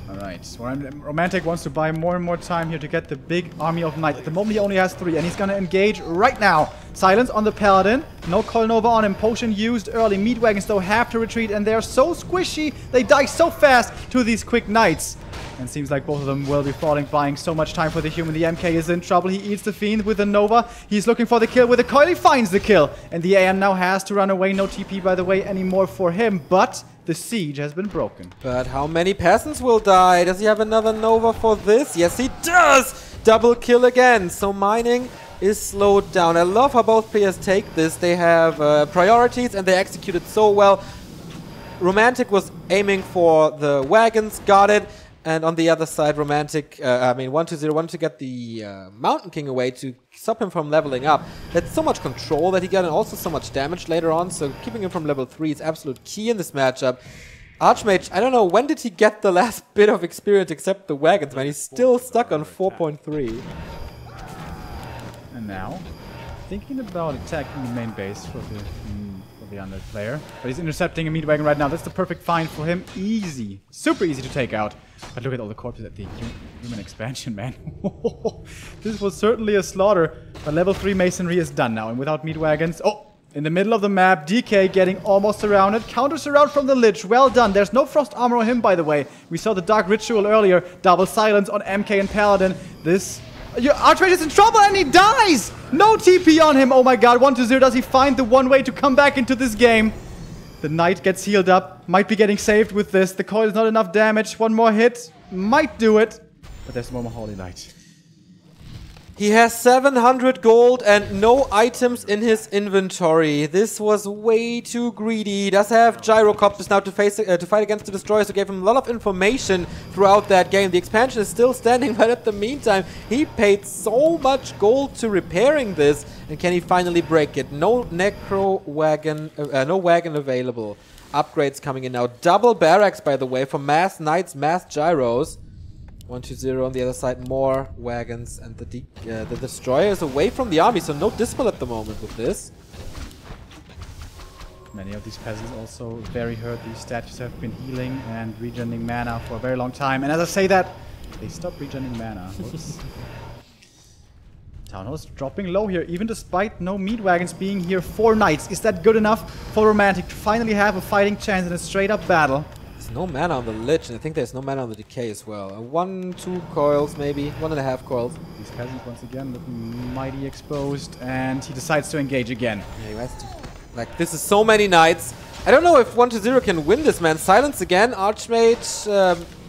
Alright, Romantic wants to buy more and more time here to get the big army of knights. At the moment he only has 3 and he's gonna engage right now. Silence on the Paladin. No Coil Nova on him. Potion used early. Meat Wagons though have to retreat and they're so squishy. They die so fast to these quick knights. And seems like both of them will be falling, buying so much time for the human. The MK is in trouble. He eats the Fiend with the Nova. He's looking for the kill with the Coil. He finds the kill. And the AM now has to run away. No TP, by the way, anymore for him. But the siege has been broken. But how many peasants will die? Does he have another Nova for this? Yes, he does! Double kill again. So mining is slowed down. I love how both players take this. They have priorities and they execute it so well. Romantic was aiming for the wagons, got it. And on the other side, Romantic, 120 wanted to get the Mountain King away to stop him from leveling up. That's so much control that he got and also so much damage later on, so keeping him from level 3 is absolute key in this matchup. Archmage, I don't know, when did he get the last bit of experience except the wagons, man? He's still stuck on 4.3. And now, thinking about attacking the main base for the undead player. But he's intercepting a meat wagon right now. That's the perfect find for him. Easy. Super easy to take out. But look at all the corpses at the human expansion, man. This was certainly a slaughter. But level 3 Masonry is done now. And without meat wagons... Oh! In the middle of the map, DK getting almost surrounded. Counter surround from the Lich. Well done. There's no frost armor on him, by the way. We saw the Dark Ritual earlier. Double silence on MK and Paladin. This... Your Archmage is in trouble and he dies! No TP on him. Oh my god. 1-0. Does he find the one way to come back into this game? The Knight gets healed up. Might be getting saved with this. The coil is not enough damage. One more hit. Might do it. But there's one more Holy Light. He has 700 gold and no items in his inventory. This was way too greedy. He does have Gyrocopters now to fight against the Destroyers, who gave him a lot of information throughout that game. The expansion is still standing, but at the meantime, he paid so much gold to repairing this. And can he finally break it? No Necro wagon, no wagon available. Upgrades coming in now. Double barracks, by the way, for mass Knights, mass Gyros. 1-2-0 on the other side, more wagons, and the Destroyer is away from the army, so no Dispel at the moment with this. Many of these peasants also very hurt. These statues have been healing and regenerating mana for a very long time. And as I say that, they stop regenerating mana. Whoops. Town Hall is dropping low here, even despite no meat wagons being here. 4 knights. Is that good enough for Romantic to finally have a fighting chance in a straight-up battle? No mana on the Lich, and I think there's no mana on the Decay as well. 1-2 coils, maybe 1.5 coils. These peasants once again looking mighty exposed, and he decides to engage again. Yeah, he has to. Like, this is so many knights. I don't know if 1-0 can win this, man. Silence again. Archmage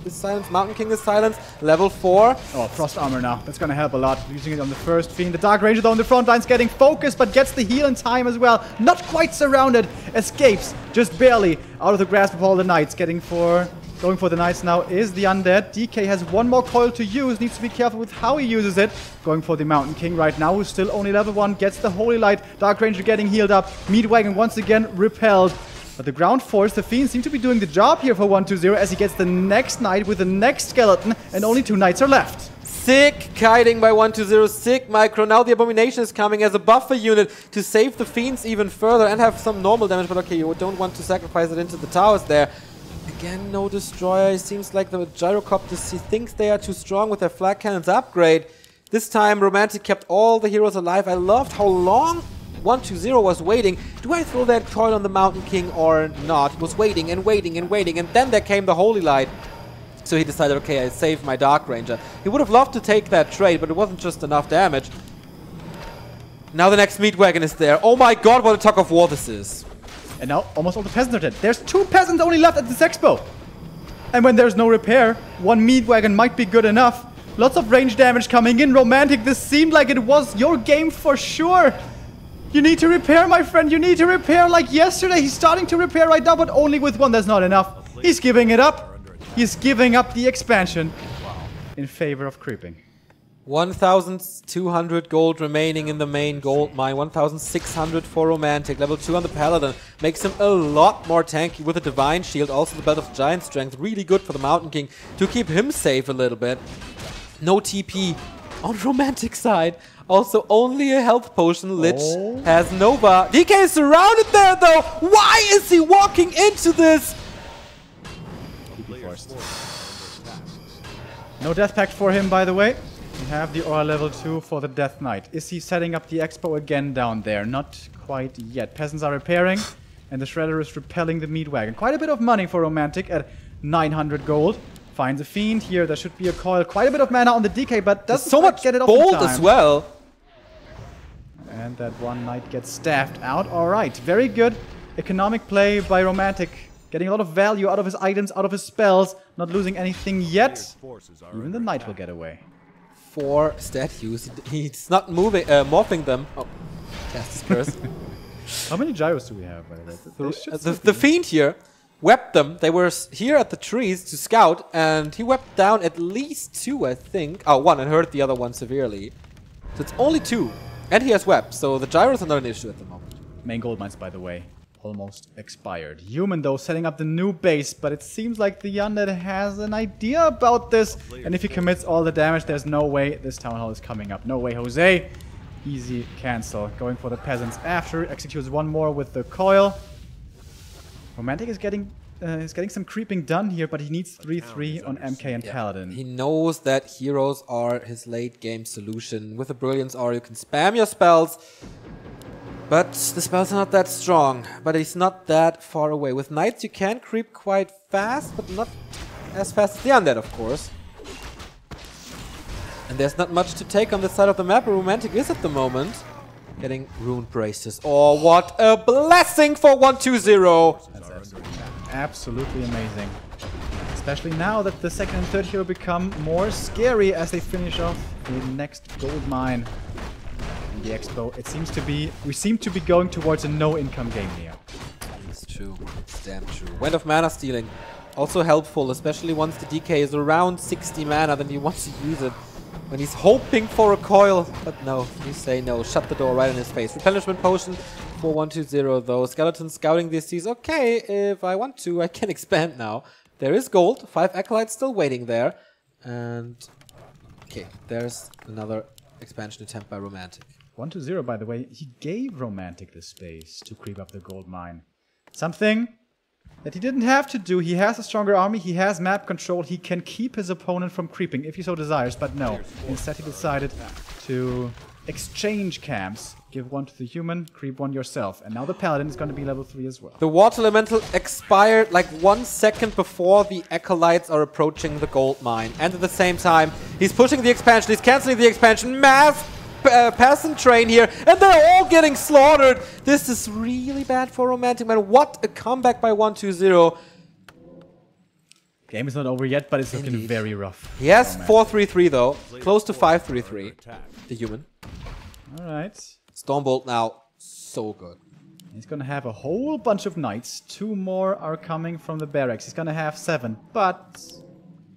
is silence. Mountain King is silence. Level 4. Oh, Frost Armor now. That's gonna help a lot. Using it on the first Fiend. The Dark Ranger though on the front line's getting focused, but gets the heal in time as well. Not quite surrounded. Escapes just barely out of the grasp of all the knights. Going for the knights now is the Undead. DK has one more coil to use. Needs to be careful with how he uses it. Going for the Mountain King right now, who's still only level 1. Gets the Holy Light. Dark Ranger getting healed up. Meat Wagon once again repelled. But the ground force, the Fiends seem to be doing the job here for 1-2-0 as he gets the next Knight with the next Skeleton, and only 2 Knights are left. Sick kiting by 1-2-0, sick micro. Now the Abomination is coming as a buffer unit to save the Fiends even further and have some normal damage, but okay, you don't want to sacrifice it into the towers there. Again, no Destroyer. It seems like the Gyrocopters, he thinks they are too strong with their Flak Cannons upgrade. This time, Romantic kept all the heroes alive. I loved how long 1-2-0 was waiting. Do I throw that coil on the Mountain King or not? He was waiting and waiting and waiting, and then there came the Holy Light. So he decided, okay, I saved my Dark Ranger. He would have loved to take that trade, but it wasn't just enough damage. Now the next Meat Wagon is there. Oh my god, what a tug of war this is. And now almost all the peasants are dead. There's 2 peasants only left at this expo. And when there's no repair, 1 Meat Wagon might be good enough. Lots of range damage coming in. Romantic, this seemed like it was your game for sure. You need to repair, my friend. You need to repair like yesterday. He's starting to repair right now, but only with one. That's not enough. He's giving it up. He's giving up the expansion in favor of creeping. 1,200 gold remaining in the main gold mine. 1,600 for Romantic. Level 2 on the Paladin. Makes him a lot more tanky with a Divine Shield. Also the Belt of Giant Strength. Really good for the Mountain King to keep him safe a little bit. No TP on Romantic side. Also only a health potion. Lich has Nova. DK is surrounded there though. Why is he walking into this? No Death Pact for him, by the way. We have the aura level 2 for the Death Knight. Is he setting up the Expo again down there? Not quite yet. Peasants are repairing, and the Shredder is repelling the Meat Wagon. Quite a bit of money for Romantic at 900 gold. Finds a Fiend here. There should be a coil. Quite a bit of mana on the DK, but doesn't so much get it off bold in time. as well. And that one Knight gets staffed out. Alright, very good economic play by Romantic. Getting a lot of value out of his items, out of his spells. Not losing anything yet. Even the Knight will get away. 4 statues. He's not moving, morphing them. Oh, cast his curse. How many gyros do we have, by the way? The Fiend here wept them. They were here at the trees to scout, and he wept down at least 2, I think. Oh, 1, and hurt the other one severely. So it's only 2. And he has wept, so the gyros are not an issue at the moment. Main gold mines, by the way, almost expired. Human, though, setting up the new base, but it seems like the Undead has an idea about this. And if he commits all the damage, there's no way this Town Hall is coming up. No way, Jose. Easy cancel. Going for the Peasants after. Executes one more with the coil. Romantic is getting some creeping done here, but he needs 3-3 on MK and Paladin. He knows that heroes are his late game solution. With a Brilliance Aura, you can spam your spells. But the spells are not that strong. But he's not that far away. With Knights, you can creep quite fast, but not as fast as the Undead, of course. And there's not much to take on this side of the map where Romantic is at the moment. Getting Rune Braces. Oh, what a blessing for 1-2-0! That's absolutely amazing. Especially now that the second and third hero become more scary as they finish off the next gold mine. In the Expo, it seems to be, we seem to be going towards a no-income game here. It's true. It's damn true. Wind of Mana Stealing. Also helpful, especially once the DK is around 60 mana, then you want to use it. When he's hoping for a coil, but no, you say no. Shut the door right in his face. Replenishment Potion for 1-2-0 though. Skeleton scouting this sees, okay, if I want to, I can expand now. There is gold, 5 Acolytes still waiting there. And, okay, there's another expansion attempt by Romantic. 1-0, by the way, he gave Romantic the space to creep up the gold mine. Something that he didn't have to do. He has a stronger army, he has map control, he can keep his opponent from creeping if he so desires, but no. Instead he decided to exchange camps. Give one to the human, creep one yourself. And now the Paladin is going to be level 3 as well. The Water Elemental expired like 1 second before the Acolytes are approaching the gold mine. And at the same time, he's pushing the expansion, he's cancelling the expansion. Mass peasant train here, and they're all getting slaughtered. This is really bad for Romantic, man. What a comeback by 1-2-0. Game is not over yet, but it's looking very rough. He has 4-3-3 though, close to 5-3-3. The human. Alright. Stormbolt now, so good. He's gonna have a whole bunch of knights. 2 more are coming from the barracks. He's gonna have 7, but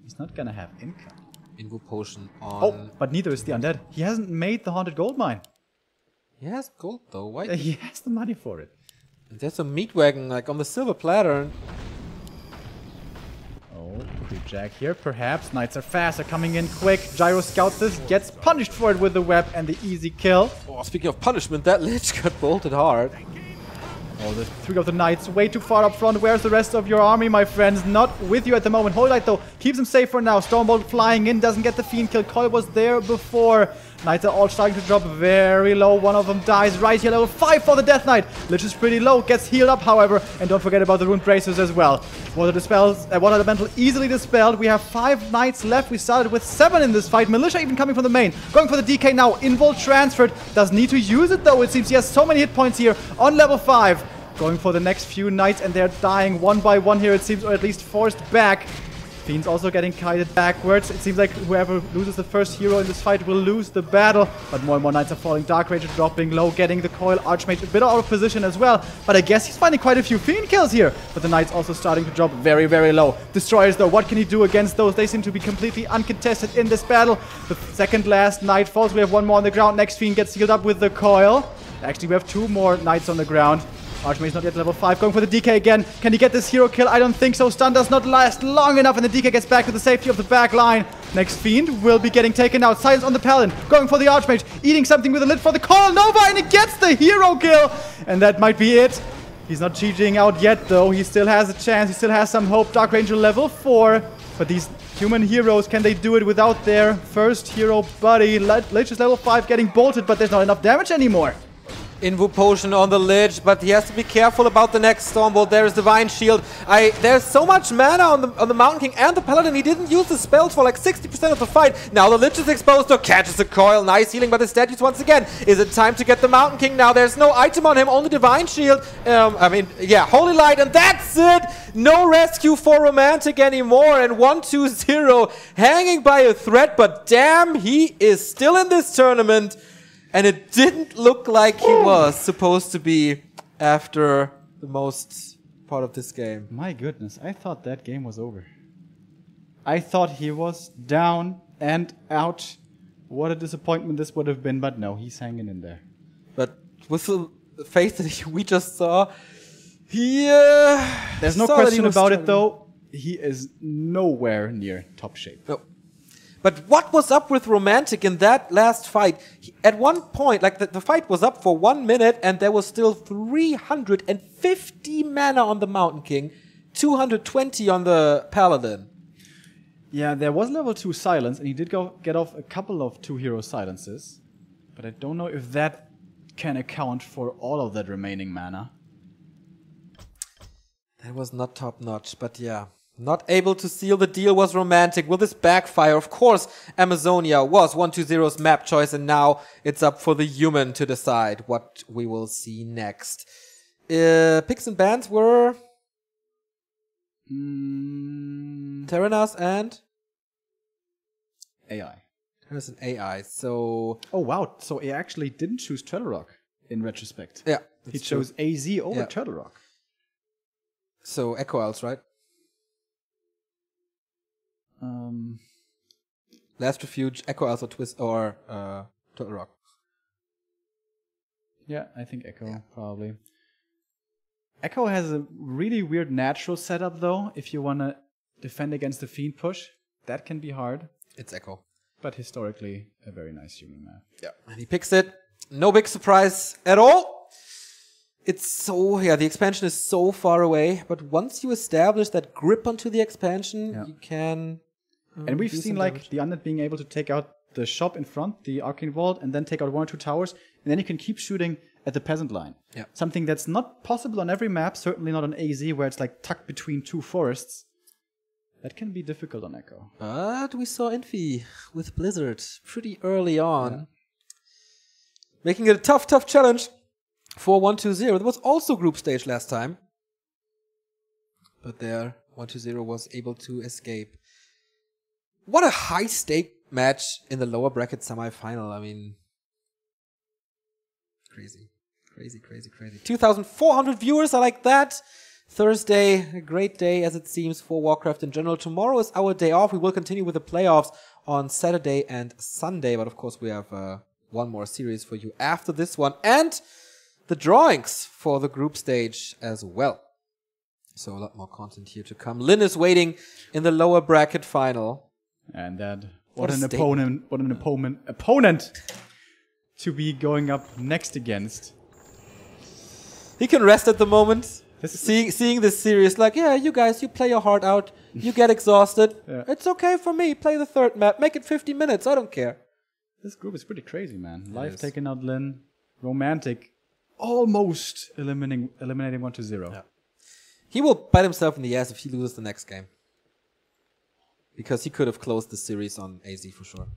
he's not gonna have income. Invo Potion on... Oh, but neither is the Undead. He hasn't made the Haunted Gold Mine. He has gold though, why? He has the money for it. And there's a meat wagon like on the silver platter. Oh, Creep Jack here, perhaps. Knights are fast, are coming in quick. Gyro scouts this, gets punished for it with the web and the easy kill. Oh, speaking of punishment, that Lich got bolted hard. Oh, the 3 of the Knights way too far up front. Where's the rest of your army, my friends? Not with you at the moment. Holy Light, though, keeps him safe for now. Stormbolt flying in, doesn't get the Fiend kill. Coil was there before. Knights are all starting to drop very low. One of them dies right here, level 5 for the Death Knight. Lich is pretty low, gets healed up, however. And don't forget about the Rune Bracers as well. Water Elemental easily dispelled. We have 5 Knights left. We started with 7 in this fight. Militia even coming from the main. Going for the DK now. Invul transferred. Does need to use it, though. It seems he has so many hit points here on level 5. Going for the next few Knights, and they're dying one by one here, it seems, or at least forced back. Fiend's also getting kited backwards. It seems like whoever loses the first hero in this fight will lose the battle. But more and more Knights are falling. Dark Ranger dropping low, getting the coil. Archmage a bit out of position as well. But I guess he's finding quite a few Fiend kills here. But the Knights also starting to drop very, very low. Destroyers though, what can he do against those? They seem to be completely uncontested in this battle. The second last Knight falls. We have one more on the ground. Next Fiend gets healed up with the coil. Actually, we have two more Knights on the ground. Archmage not yet level 5, going for the DK again. Can he get this hero kill? I don't think so. Stun does not last long enough, and the DK gets back to the safety of the back line. Next Fiend will be getting taken out. Silence on the Paladin, going for the Archmage, eating something with a lid for the Coil Nova, and he gets the hero kill! And that might be it. He's not GGing out yet, though. He still has a chance. He still has some hope. Dark Ranger level 4. But these human heroes, can they do it without their first hero buddy? Lich is level 5, getting bolted, but there's not enough damage anymore. Invu potion on the Lich, but he has to be careful about the next Stormbolt. There is Divine Shield. There's so much mana on the Mountain King and the Paladin. He didn't use the spells for like 60% of the fight. Now the Lich is exposed to catches the coil. Nice healing by the statues once again. Is it time to get the Mountain King now? There's no item on him, only Divine Shield. Holy Light, and that's it! No rescue for Romantic anymore, and 1-2-0 hanging by a thread, but damn, he is still in this tournament. And it didn't look like he was supposed to be after the most part of this game. My goodness, I thought that game was over. I thought he was down and out. What a disappointment this would have been, but no, he's hanging in there. But with the face that we just saw, there's no question about it, though. He is nowhere near top shape. No. But what was up with Romantic in that last fight? At one point, like the fight was up for 1 minute and there was still 350 mana on the Mountain King, 220 on the Paladin. Yeah, there was level 2 silence and he did get off a couple of 2-hero silences. But I don't know if that can account for all of that remaining mana. That was not top notch, but yeah. Not able to seal the deal was Romantic. Will this backfire? Of course, Amazonia was 1-2-0's map choice, and now it's up for the human to decide what we will see next. Picks and bans were Terranas and AI. Terranas and AI. So oh wow! So he actually didn't choose Turtle Rock in retrospect. Yeah, he chose AZ over Turtle Rock. So Echo Owls, right? Last Refuge, Echo Owls, or Twist, or Turtle Rock. Yeah, I think Echo, probably. Echo has a really weird natural setup, though. If you want to defend against the Fiend push, that can be hard. It's Echo. But historically, a very nice human map. Yeah, and he picks it. No big surprise at all. It's so, the expansion is so far away. But once you establish that grip onto the expansion, you can... and we've seen like the Undead being able to take out the shop in front, the Arcane Vault, and then take out 1 or 2 towers, and then you can keep shooting at the Peasant line. Yeah. Something that's not possible on every map, certainly not on AZ, where it's like tucked between 2 forests. That can be difficult on Echo. But we saw Envy with Blizzard pretty early on. Making it a tough challenge for 1-2-0. There was also group stage last time. But there, 1-2-0 was able to escape. What a high-stake match in the lower bracket semi-final. I mean, crazy. 2,400 viewers, I like that. Thursday, a great day as it seems for Warcraft in general. Tomorrow is our day off. We will continue with the playoffs on Saturday and Sunday. But of course, we have one more series for you after this one. And the drawings for the group stage as well. So a lot more content here to come. Lynn is waiting in the lower bracket final. And that, what an opponent to be going up next against. He can rest at the moment. Seeing this series, like, yeah, you guys, you play your heart out. You get exhausted. It's okay for me. Play the third map. Make it 50 minutes. I don't care. This group is pretty crazy, man. Live taking out Lynn. Romantic. Almost eliminating 1-0. Yeah. He will bite himself in the ass if he loses the next game. Because he could have closed the series on AZ for sure.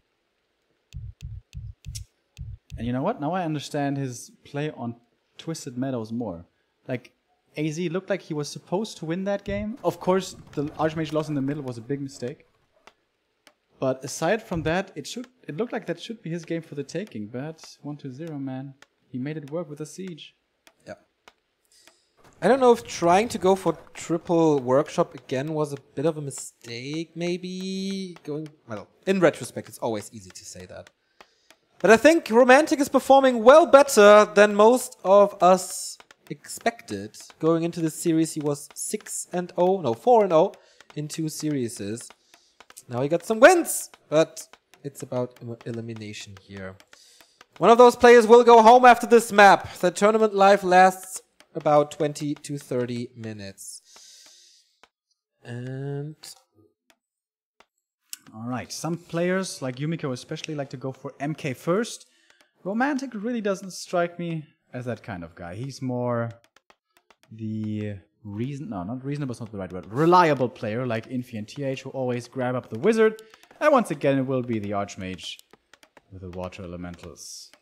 And you know what? Now I understand his play on Twisted Meadows more. Like, AZ looked like he was supposed to win that game. Of course, the Archmage loss in the middle was a big mistake. But aside from that, it looked like that should be his game for the taking. But 1-0, man. He made it work with the siege. Yeah. I don't know if trying to go for triple workshop again was a bit of a mistake, maybe. Well, in retrospect, it's always easy to say that. But I think Romantic is performing well better than most of us expected. Going into this series, he was 4-0 in 2 series. Now he got some wins, but it's about elimination here. One of those players will go home after this map. The tournament life lasts about 20 to 30 minutes. And... Alright, some players, like Yumiko especially, like to go for MK first. Romantic really doesn't strike me as that kind of guy. He's more the not reasonable is not the right word. Reliable player like Infi and TH who always grab up the wizard. And once again it will be the Archmage with the water elementals.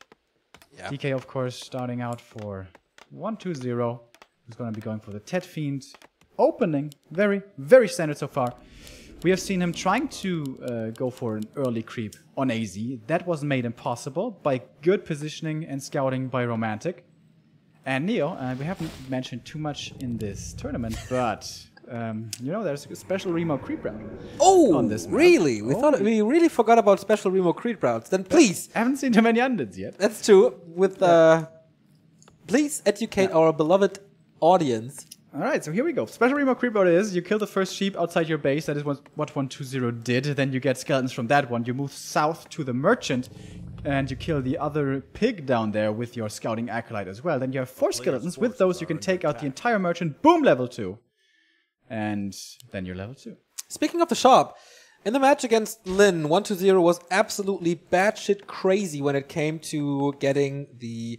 Yeah. DK of course starting out for 1-2-0. Who's going to be going for the Tet Fiend. Opening. Very, very standard so far. We have seen him trying to go for an early creep on AZ. That was made impossible by good positioning and scouting by Romantic. And Neo, we haven't mentioned too much in this tournament, but you know, there's a special Remo creep route. Oh, on this map. Really? We really forgot about special Remo creep routes. Then please, I haven't seen too many undeads yet. That's true. With please educate our beloved audience. Alright, so here we go. Special Remo creep route is you kill the first sheep outside your base. That is what 1-2-0 did. Then you get skeletons from that one. You move south to the merchant. And you kill the other pig down there with your scouting acolyte as well. Then you have 4 skeletons. With those you can take out the entire merchant. Boom, level 2. And then you're level 2. Speaking of the shop, in the match against Lin, 1-2-0 was absolutely batshit crazy when it came to getting the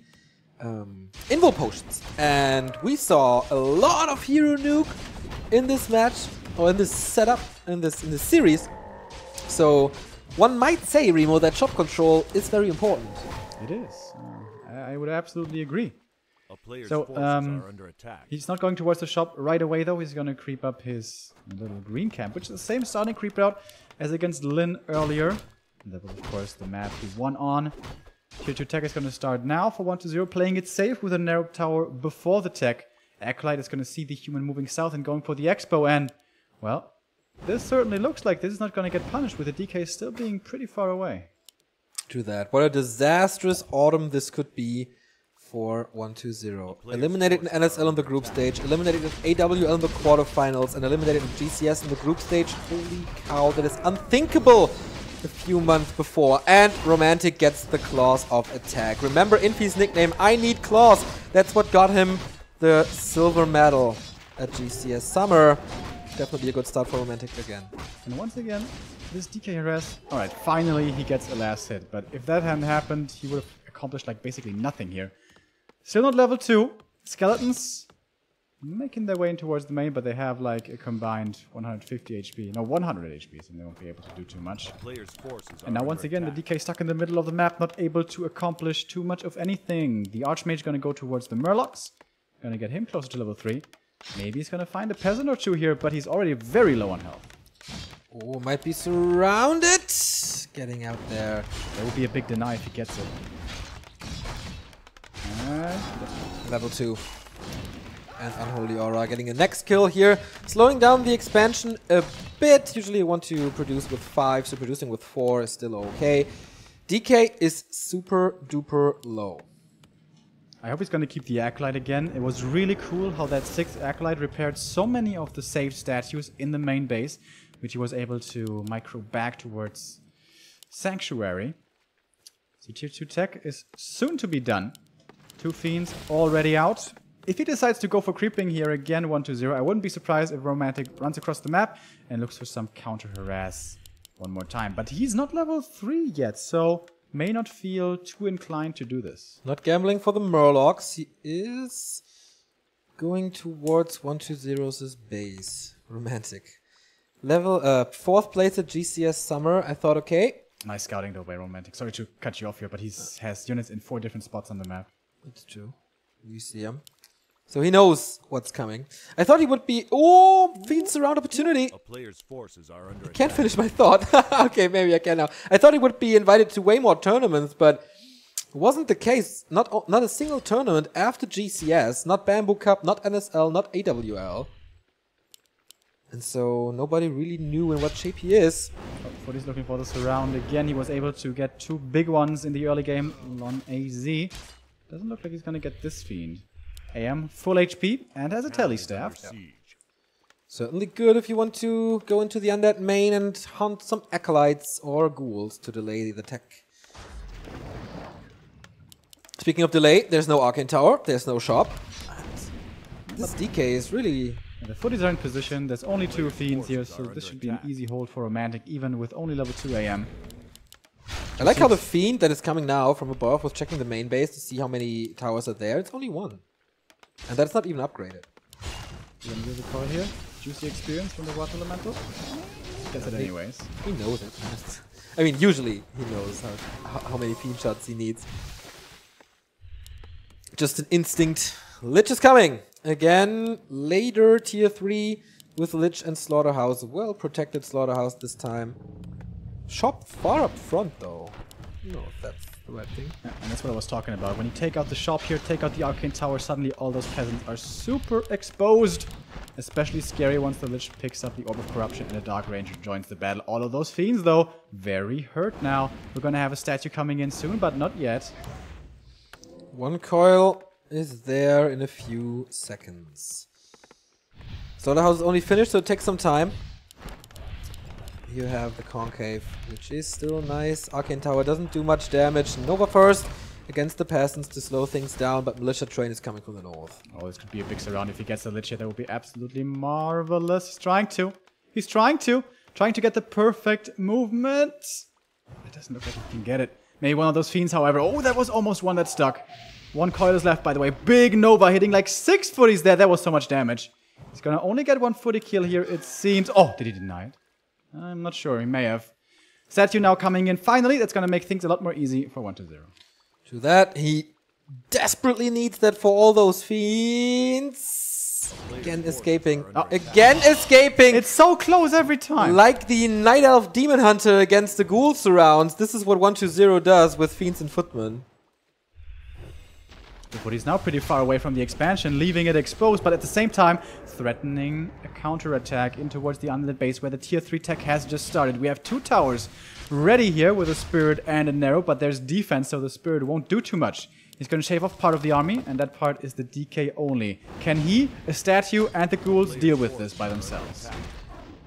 Invo potions. And we saw a lot of Hero Nuke in this match, or in this setup, in this series. So one might say, Remo, that shop control is very important. It is. I would absolutely agree. So, he's not going towards the shop right away, though. He's going to creep up his little green camp, which is the same starting creep route as against Lin earlier. And that was, of course, the map he won on. Tier 2 tech is going to start now for 1-2-0, playing it safe with a narrow tower before the tech. Acolyte is going to see the human moving south and going for the expo, and, well, this certainly looks like this is not going to get punished, with the DK still being pretty far away. To that. What a disastrous autumn this could be for 1-2-0. Eliminated an NSL in the group stage, eliminated an AWL in the quarterfinals, and eliminated an GCS in the group stage. Holy cow, that is unthinkable a few months before. And Romantic gets the Claws of Attack. Remember Infi's nickname, I Need Claws. That's what got him the silver medal at GCS Summer. Definitely a good start for Romantic again. And once again, this DK harass. Alright, finally he gets a last hit. But if that hadn't happened, he would have accomplished like basically nothing here. Still not level 2. Skeletons making their way in towards the main, but they have like a combined 150 HP. No, 100 HP, so they won't be able to do too much. And now once again, the DK stuck in the middle of the map, not able to accomplish too much of anything. The Archmage gonna go towards the Murlocs. Gonna get him closer to level 3. Maybe he's gonna find a peasant or two here, but he's already very low on health. Oh, might be surrounded. Getting out there. That would be a big deny if he gets it. Level 2. And Unholy Aura getting a next kill here. Slowing down the expansion a bit. Usually you want to produce with 5, so producing with 4 is still okay. DK is super duper low. I hope he's going to keep the Acolyte again. It was really cool how that 6th Acolyte repaired so many of the saved statues in the main base, which he was able to micro back towards Sanctuary. So Tier 2 tech is soon to be done. 2 Fiends already out. If he decides to go for creeping here again, 1-2-0, I wouldn't be surprised if Romantic runs across the map and looks for some counter harass one more time. But he's not level 3 yet, so may not feel too inclined to do this. Not gambling for the Murlocs. He is going towards 1-2-0's base. Romantic. Level 4th place at GCS Summer. I thought, okay. Nice scouting though by Romantic. Sorry to cut you off here, but he has units in 4 different spots on the map. That's true. You see him. So he knows what's coming. I thought he would be... Oh, Fiend surround opportunity. A player's forces are under Can't finish my thought. Okay, maybe I can now. I thought he would be invited to way more tournaments, but it wasn't the case. Not a single tournament after GCS. Not Bamboo Cup, not NSL, not AWL. And so nobody really knew in what shape he is. Footy's looking for the surround again. He was able to get 2 big ones in the early game on AZ. Doesn't look like he's gonna get this Fiend. AM, full HP, and has a tele staff. Certainly good if you want to go into the undead main and hunt some acolytes or ghouls to delay the tech. Speaking of delay, there's no Arcane Tower, there's no shop. And this DK is really... And the Footies are in position. There's only 2 Fiends here, so this should be an easy hold for Romantic, even with only level 2 AM. I like how the Fiend that is coming now from above was checking the main base to see how many towers are there. It's only 1. And that's not even upgraded. You gonna use a coil here? Juicy experience from the Water Elemental? Gets it anyways. He knows it. I mean, usually he knows how many Fiend shots he needs. Just an instinct. Lich is coming! Again, later tier 3 with Lich and Slaughterhouse. Well protected Slaughterhouse this time. Shop far up front though. No, if that's the right thing. Yeah, and that's what I was talking about. When you take out the shop here, take out the Arcane Tower, suddenly all those peasants are super exposed. Especially scary once the Lich picks up the Orb of Corruption and the Dark Ranger joins the battle. All of those Fiends though, very hurt now. We're gonna have a statue coming in soon, but not yet. 1 coil is there in a few seconds. Slaughterhouse is only finished, so it takes some time. You have the Concave, which is still nice. Arcane Tower doesn't do much damage. Nova first against the peasants to slow things down, but Militia Train is coming from the north. Oh, this could be a big surround. If he gets the Lich here, that would be absolutely marvelous. He's trying to. He's trying to. Trying to get the perfect movement. It doesn't look like he can get it. Maybe one of those Fiends, however. Oh, that was almost one that stuck. 1 coil is left, by the way. Big Nova hitting like 6 footies there. That was so much damage. He's gonna only get 1 footy kill here, it seems. Oh, did he deny it? I'm not sure. He may have. Statue now coming in. Finally, that's gonna make things a lot more easy for 1-0. To that, he desperately needs that for all those Fiends. Again escaping. Again escaping! It's so close every time. Like the Night Elf Demon Hunter against the Ghoul surrounds. This is what 1-0 does with Fiends and Footmen. But he's now pretty far away from the expansion, leaving it exposed, but at the same time, threatening a counterattack in towards the undead base where the tier 3 tech has just started. We have 2 towers ready here with a Spirit and a Narrow, but there's defense, so the Spirit won't do too much. He's going to shave off part of the army, and that part is the DK only. Can he, a statue, and the ghouls deal with this by themselves?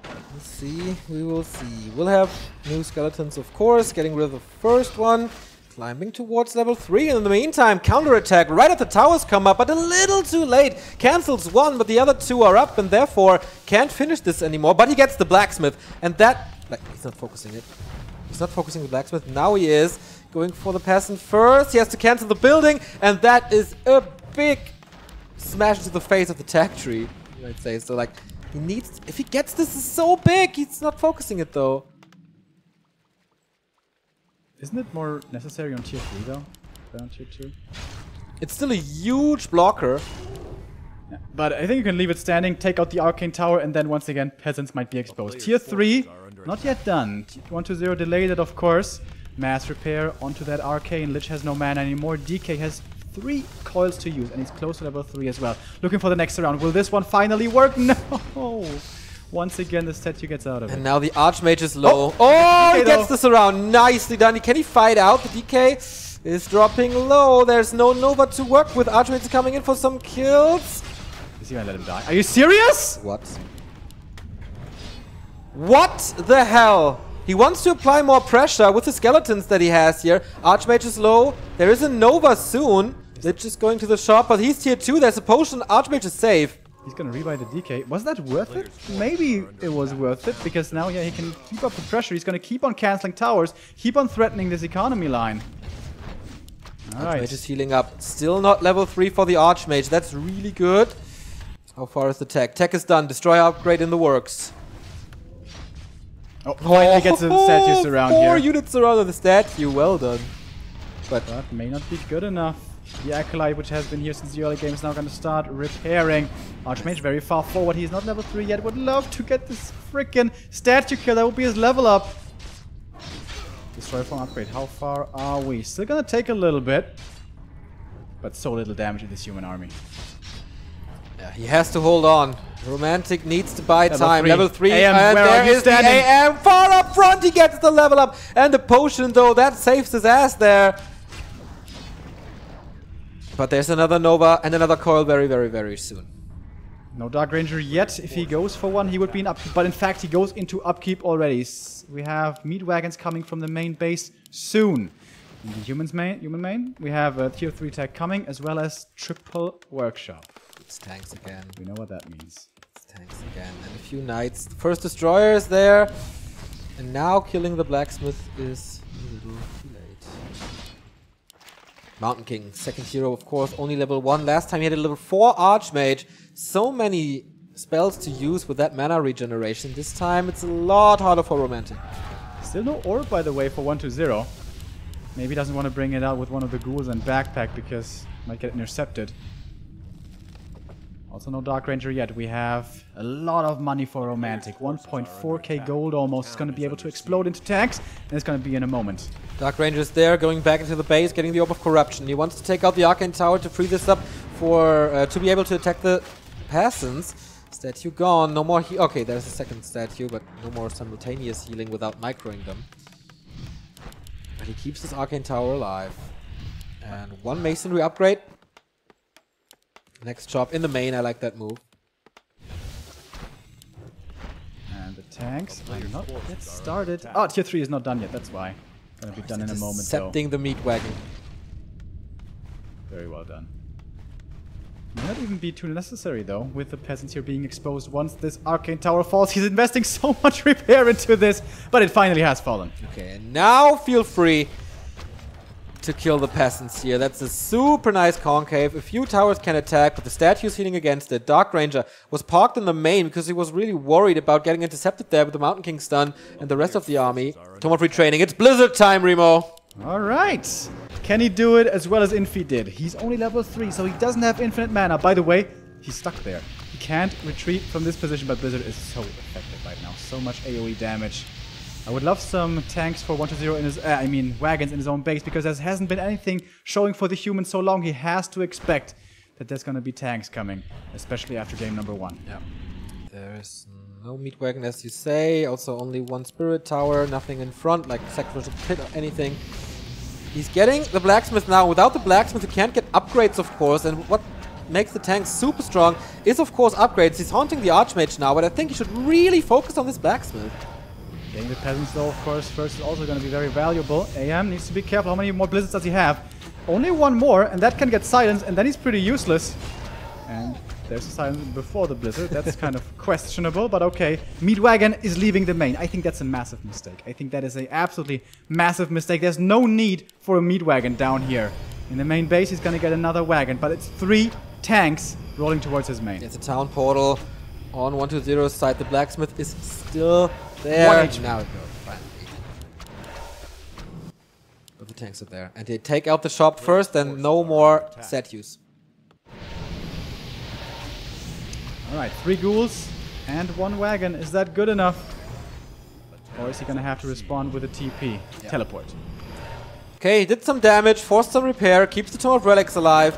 We'll see. We will see. We'll have new skeletons, of course, getting rid of the first one. Climbing towards level 3, and in the meantime, counterattack right at the towers come up, but a little too late. Cancels 1, but the other 2 are up, and therefore can't finish this anymore. But he gets the Blacksmith, and that... Like, he's not focusing it. He's not focusing the Blacksmith. Now he is going for the Peasant first. He has to cancel the building, and that is a big smash to the face of the tag tree, you might say. So, like, he needs... If he gets this, is so big. He's not focusing it, though. Isn't it more necessary on tier 3 though, than on tier 2? It's still a huge blocker. Yeah, but I think you can leave it standing, take out the Arcane Tower, and then once again, peasants might be exposed. Tier 3, not yet done. 1-0 delayed it, of course. Mass repair onto that Arcane. Lich has no mana anymore. DK has 3 coils to use, and he's close to level 3 as well. Looking for the next round. Will this one finally work? No! Once again, the statue gets out of it. And now the Archmage is low. Oh, he gets this around. Nicely done. Can he fight out? The DK is dropping low. There's no Nova to work with. Archmage is coming in for some kills. Is he gonna let him die? Are you serious? What? What the hell? He wants to apply more pressure with the skeletons that he has here. Archmage is low. There is a Nova soon. Lich is going to the shop, but he's tier 2. There's a potion. Archmage is safe. He's gonna rebuy the DK. Was that worth it? Maybe it was worth it, because now, yeah, he can keep up the pressure. He's gonna keep on canceling towers, keep on threatening this economy line. Alright. Archmage is healing up. Still not level 3 for the Archmage. That's really good. How far is the tech? Tech is done. Destroyer upgrade in the works. Oh, finally gets a statue surround here. 4 units around the statue. Well done. But that may not be good enough. The Acolyte, which has been here since the early game, is now going to start repairing. Archmage very far forward. He's not level 3 yet. Would love to get this freaking statue kill. That would be his level up. Destroy from upgrade. How far are we? Still going to take a little bit. But so little damage in this human army. Yeah, he has to hold on. Romantic needs to buy time. Level 3. AM, and there is the standing? AM far up front. He gets the level up. And the potion, though, that saves his ass there. But there's another Nova and another coil very, very, very soon. No Dark Ranger yet. If he goes for one, he would be in upkeep. But in fact, he goes into upkeep already. We have meat wagons coming from the main base soon. In the human main, we have a tier 3 tech coming, as well as triple workshop. It's tanks again. We know what that means. It's tanks again. And a few knights. The first destroyer is there. And now killing the blacksmith is a little too late. Mountain King, second hero, of course, only level 1. Last time he had a level 4 Archmage. So many spells to use with that mana regeneration. This time it's a lot harder for Romantic. Still no orb, by the way, for 1-0. Maybe he doesn't want to bring it out with one of the ghouls and backpack because it might get intercepted. Also no Dark Ranger yet. We have a lot of money for Romantic. 1.4k gold almost. It's going to be able to explode into tanks, and it's going to be in a moment. Dark Ranger is there, going back into the base, getting the Orb of Corruption. He wants to take out the Arcane Tower to free this up for to be able to attack the peasants. Statue gone. No more okay, there's a second statue, but no more simultaneous healing without microing them. But he keeps his Arcane Tower alive. And one Masonry upgrade. Next job in the main, I like that move. And the tanks are not yet started. Oh, tier 3 is not done yet, that's why. Gonna be done in a moment though. Intercepting the meat wagon. Very well done. May not even be too necessary though, with the peasants here being exposed once this Arcane Tower falls. He's investing so much repair into this, but it finally has fallen. Okay, and now feel free to kill the peasants here. That's a super nice concave. A few towers can attack, but the statue's healing against it. Dark Ranger was parked in the main because he was really worried about getting intercepted there with the Mountain King stun and the rest of the army. Tomod retraining. It's Blizzard time, Remo. Alright. Can he do it as well as Infi did? He's only level 3, so he doesn't have infinite mana. By the way, he's stuck there. He can't retreat from this position, but Blizzard is so effective right now. So much AoE damage. I would love some tanks for 1-0 in his, wagons in his own base, because there hasn't been anything showing for the humans so long. He has to expect that there's gonna be tanks coming, especially after game number 1. Yeah. There's no meat wagon, as you say. Also only one spirit tower, nothing in front, like sacrificial pit or anything. He's getting the blacksmith now. Without the blacksmith, you can't get upgrades, of course, and what makes the tank super strong is, of course, upgrades. He's haunting the Archmage now, but I think he should really focus on this blacksmith. Getting the peasants though, of course, first is also going to be very valuable. AM needs to be careful. How many more blizzards does he have? Only one more, and that can get silenced, and then he's pretty useless. And there's a silence before the blizzard. That's kind of questionable, but okay. Meat wagon is leaving the main. I think that's a massive mistake. I think that is a absolutely massive mistake. There's no need for a meat wagon down here. In the main base, he's going to get another wagon, but it's 3 tanks rolling towards his main. It's a town portal on 1-0's side. The blacksmith is still there. Now it goes, finally. But the tanks are there. And they take out the shop first, and no more statues. Alright, 3 ghouls and 1 wagon. Is that good enough? Or is he gonna have to respond with a TP? Yeah. Teleport. Okay, he did some damage, forced some repair, keeps the Tome of Relics alive.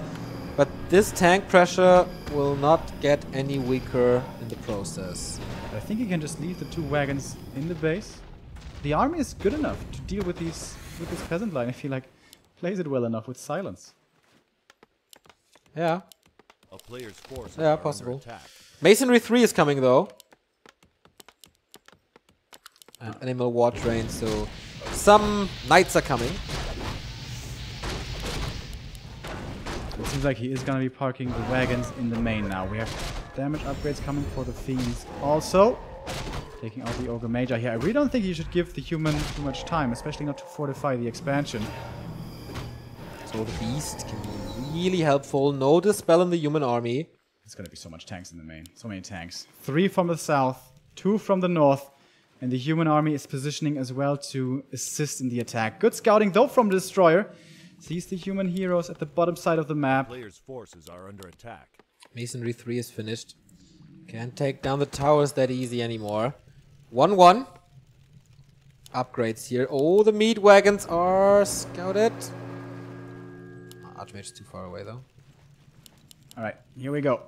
But this tank pressure will not get any weaker in the process. I think he can just leave the 2 wagons in the base. The army is good enough to deal with this peasant line if he like plays it well enough with silence. Yeah. A player's force yeah, possible. Masonry 3 is coming though. And Animal War Train, so some knights are coming. It seems like he is gonna be parking the wagons in the main now. We have damage upgrades coming for the fiends also. Taking out the Ogre Magi here. I really don't think you should give the human too much time, especially not to fortify the expansion. So the beast can be really helpful. No dispel in the human army. There's gonna be so much tanks in the main. So many tanks. 3 from the south, 2 from the north. And the human army is positioning as well to assist in the attack. Good scouting though from the Destroyer. Sees the human heroes at the bottom side of the map. Players' forces are under attack. Masonry 3 is finished. Can't take down the towers that easy anymore. 1-1. Upgrades here. Oh, the meat wagons are scouted. Archmage is too far away though. Alright, here we go.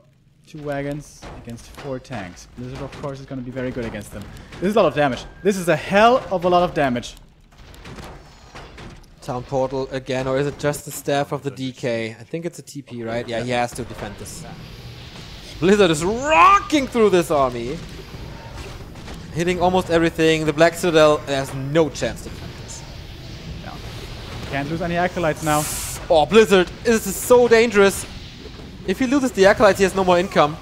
2 wagons against 4 tanks. Blizzard, of course, is going to be very good against them. This is a lot of damage. This is a hell of a lot of damage. Town portal again, or is it just the staff of the DK? I think it's a TP, right? Yeah, he has to defend this. Blizzard is rocking through this army. Hitting almost everything. The Black Citadel has no chance to defend this. No. Can't lose any acolytes now. Oh, Blizzard, this is so dangerous. If he loses the acolytes, he has no more income.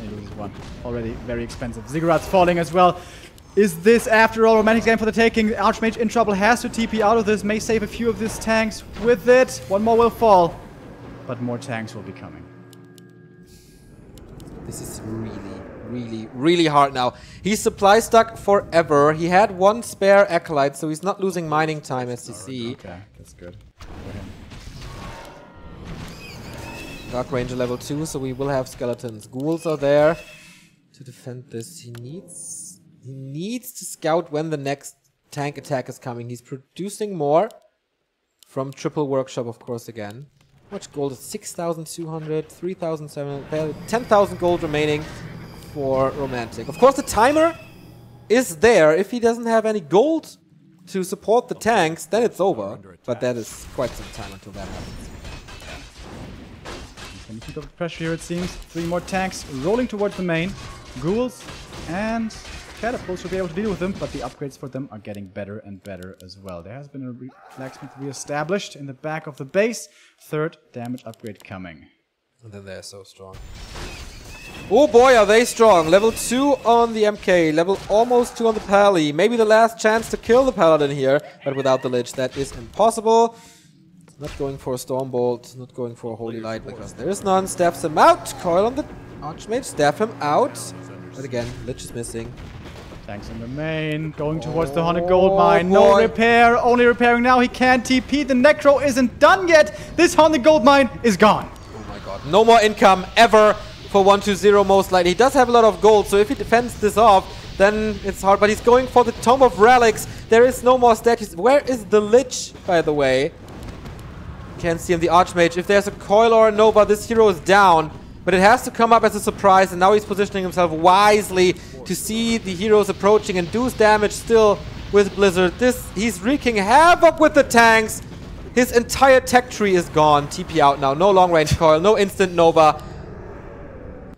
He loses 1. Already very expensive. Ziggurat's falling as well. Is this, after all, Romantic game for the taking? Archmage in trouble, has to TP out of this, may save a few of these tanks with it. 1 more will fall, but more tanks will be coming. This is really hard now. He's supply stuck forever. He had 1 spare acolyte, so he's not losing mining time, as you see. Okay, that's good for him. Dark Ranger level 2, so we will have skeletons. Ghouls are there to defend this. He needs to scout when the next tank attack is coming. He's producing more from Triple Workshop, of course, again. How much gold is 6,200, 3,700, 10,000 gold remaining for Romantic. Of course, the timer is there. If he doesn't have any gold to support the tanks, then it's over. But that is quite some time until that happens. Can keep up the pressure here, it seems. 3 more tanks rolling towards the main. Ghouls and catapults will be able to deal with them, but the upgrades for them are getting better and better as well. There has been a blacksmith re-established in the back of the base. 3rd damage upgrade coming. And then they're so strong. Oh boy, are they strong. Level 2 on the MK, level almost 2 on the Pally. Maybe the last chance to kill the Paladin here, but without the Lich, that is impossible. Not going for a Stormbolt, not going for a Holy Light, because there is none. Staffs him out. Coil on the Archmage, staff him out. But again, Lich is missing. Tanks in the main, going towards the Haunted Gold Mine. No repair, only repairing now. He can't TP. The Necro isn't done yet. This Haunted Gold Mine is gone. Oh my god. No more income ever for 120 most likely. He does have a lot of gold, so if he defends this off, then it's hard. But he's going for the Tome of Relics. There is no more statues. Where is the Lich, by the way? Can't see him, the Archmage. If there's a Coil or a Nova, this hero is down. But it has to come up as a surprise, and now he's positioning himself wisely to see the heroes approaching and do damage still with Blizzard. He's wreaking havoc with the tanks. His entire tech tree is gone. TP out now. No long range coil, no instant Nova.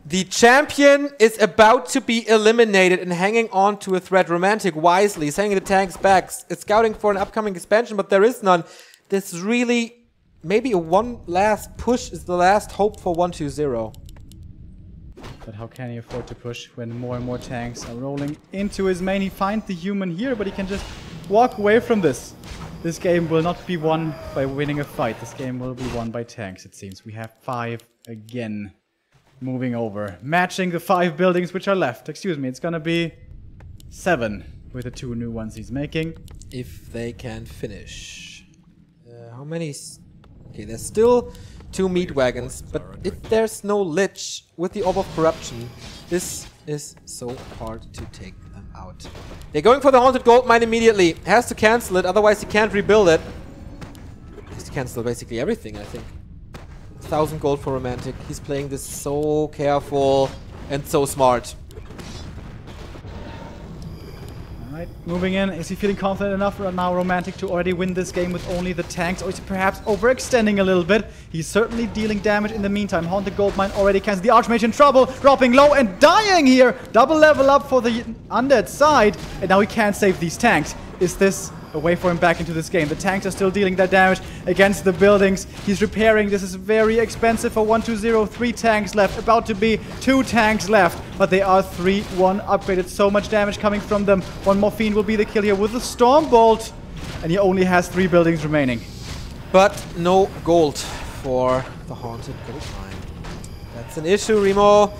The champion is about to be eliminated and hanging on to a threat. Romantic wisely, sending the tanks back. It's scouting for an upcoming expansion, but there is none. This really... Maybe a one last push is the last hope for 120. But how can he afford to push when more and more tanks are rolling into his main? He finds the human here, but he can just walk away from this. This game will not be won by winning a fight. This game will be won by tanks, it seems. We have 5 again moving over. Matching the 5 buildings which are left. Excuse me, it's gonna be 7 with the 2 new ones he's making. If they can finish. How many... Okay, there's still 2 meat wagons, but if there's no Lich with the Orb of Corruption, this is so hard to take them out. They're going for the Haunted Gold Mine immediately. Has to cancel it, otherwise he can't rebuild it. Has to cancel basically everything, I think. 1,000 gold for Romantic. He's playing this so careful and so smart. Alright, moving in. Is he feeling confident enough right now, Romantic, to already win this game with only the tanks? Or is he perhaps overextending a little bit? He's certainly dealing damage in the meantime. Haunted Gold Mine already cancelled. The Archmage in trouble, dropping low and dying here. Double level up for the undead side. And now he can't save these tanks. Is this a way for him back into this game? The tanks are still dealing that damage against the buildings. He's repairing. This is very expensive for 120. 3 tanks left. About to be 2 tanks left. But they are 3-1 upgraded. So much damage coming from them. 1 more Fiend will be the kill here with the Stormbolt. And he only has 3 buildings remaining. But no gold for the Haunted Gold Mine. That's an issue, Remo.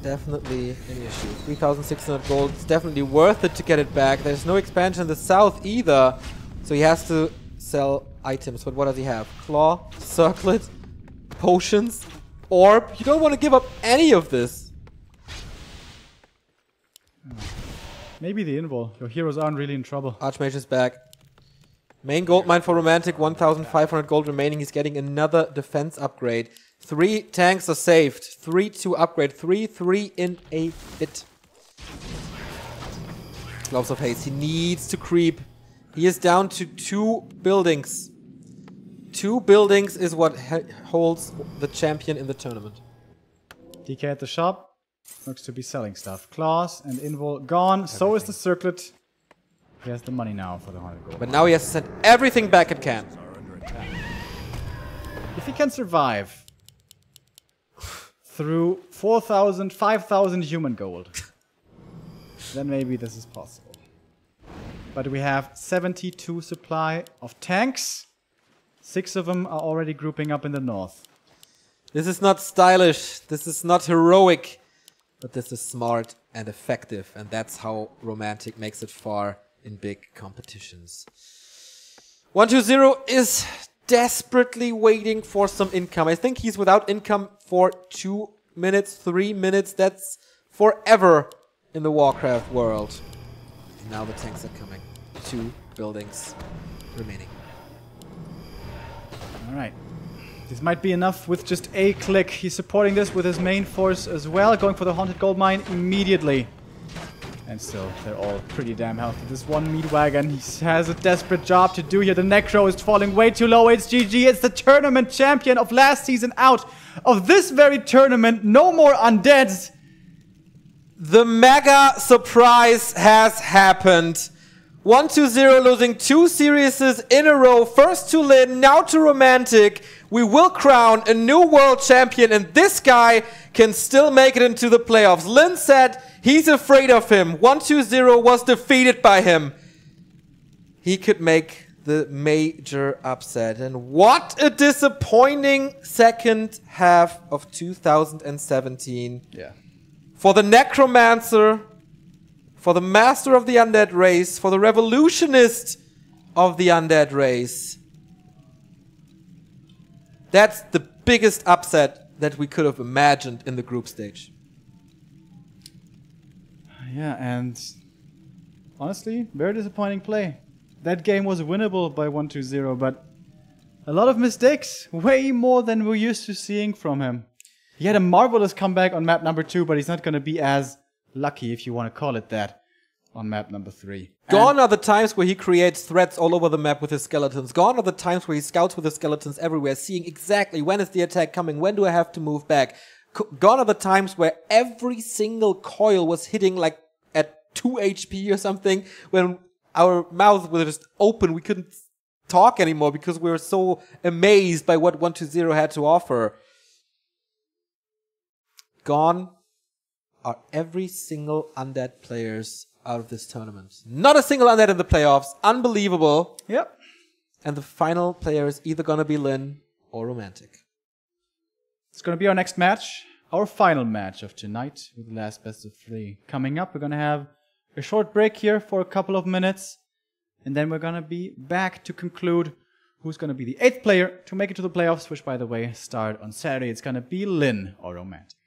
Definitely an issue. 3,600 gold. It's definitely worth it to get it back. There's no expansion in the south either. So he has to sell items, but what does he have? Claw, Circlet, Potions, Orb. You don't want to give up any of this. Maybe the Invul. Your heroes aren't really in trouble. Archmage is back. Main gold mine for Romantic, 1,500 gold remaining. He's getting another defense upgrade. 3 tanks are saved. 3 to upgrade. 3 in a hit. Gloves of Haste. He needs to creep. He is down to 2 buildings. 2 buildings is what holds the champion in the tournament. DK at the shop. Looks to be selling stuff. Claws and Invul gone. Everything. So is the Circlet. He has the money now for the 100 gold. But now he has to send everything back at Can. If he can survive through 4,000, 5,000 human gold, then maybe this is possible. But we have 72 supply of tanks. 6 of them are already grouping up in the north. This is not stylish. This is not heroic. But this is smart and effective. And that's how Romantic makes it far in big competitions. 120 is desperately waiting for some income. I think he's without income for 2 minutes, 3 minutes. That's forever in the Warcraft world. And now the tanks are coming. 2 buildings remaining. Alright. This might be enough with just a click. He's supporting this with his main force as well. Going for the Haunted Gold Mine immediately. And still, they're all pretty damn healthy. This one meat wagon, he has a desperate job to do here. The Necro is falling way too low. It's GG. It's the tournament champion of last season out of this very tournament. No more undeads. The mega surprise has happened. 120 losing 2 series in a row. First to Lin, now to Romantic. We will crown a new world champion, and this guy can still make it into the playoffs. Lin said he's afraid of him. 120 was defeated by him. He could make the major upset. And what a disappointing second half of 2017. Yeah. For the Necromancer, for the Master of the Undead race, for the Revolutionist of the Undead race. That's the biggest upset that we could have imagined in the group stage. Yeah, and honestly, very disappointing play. That game was winnable by 120, but a lot of mistakes, way more than we're used to seeing from him. He had a marvelous comeback on map number 2, but he's not going to be as lucky, if you want to call it that, on map number 3. Gone are the times where he creates threats all over the map with his skeletons. Gone are the times where he scouts with his skeletons everywhere, seeing exactly when is the attack coming, when do I have to move back. Gone are the times where every single coil was hitting like at 2 HP or something, when our mouths were just open. We couldn't talk anymore because we were so amazed by what 120 had to offer. Gone are every single undead players out of this tournament. Not a single undead in the playoffs. Unbelievable. Yep. And the final player is either going to be Lin or Romantic. It's going to be our next match. Our final match of tonight with the last best of 3. Coming up, we're going to have a short break here for a couple of minutes. And then we're going to be back to conclude who's going to be the 8th player to make it to the playoffs, which, by the way, start on Saturday. It's going to be Lin or Romantic.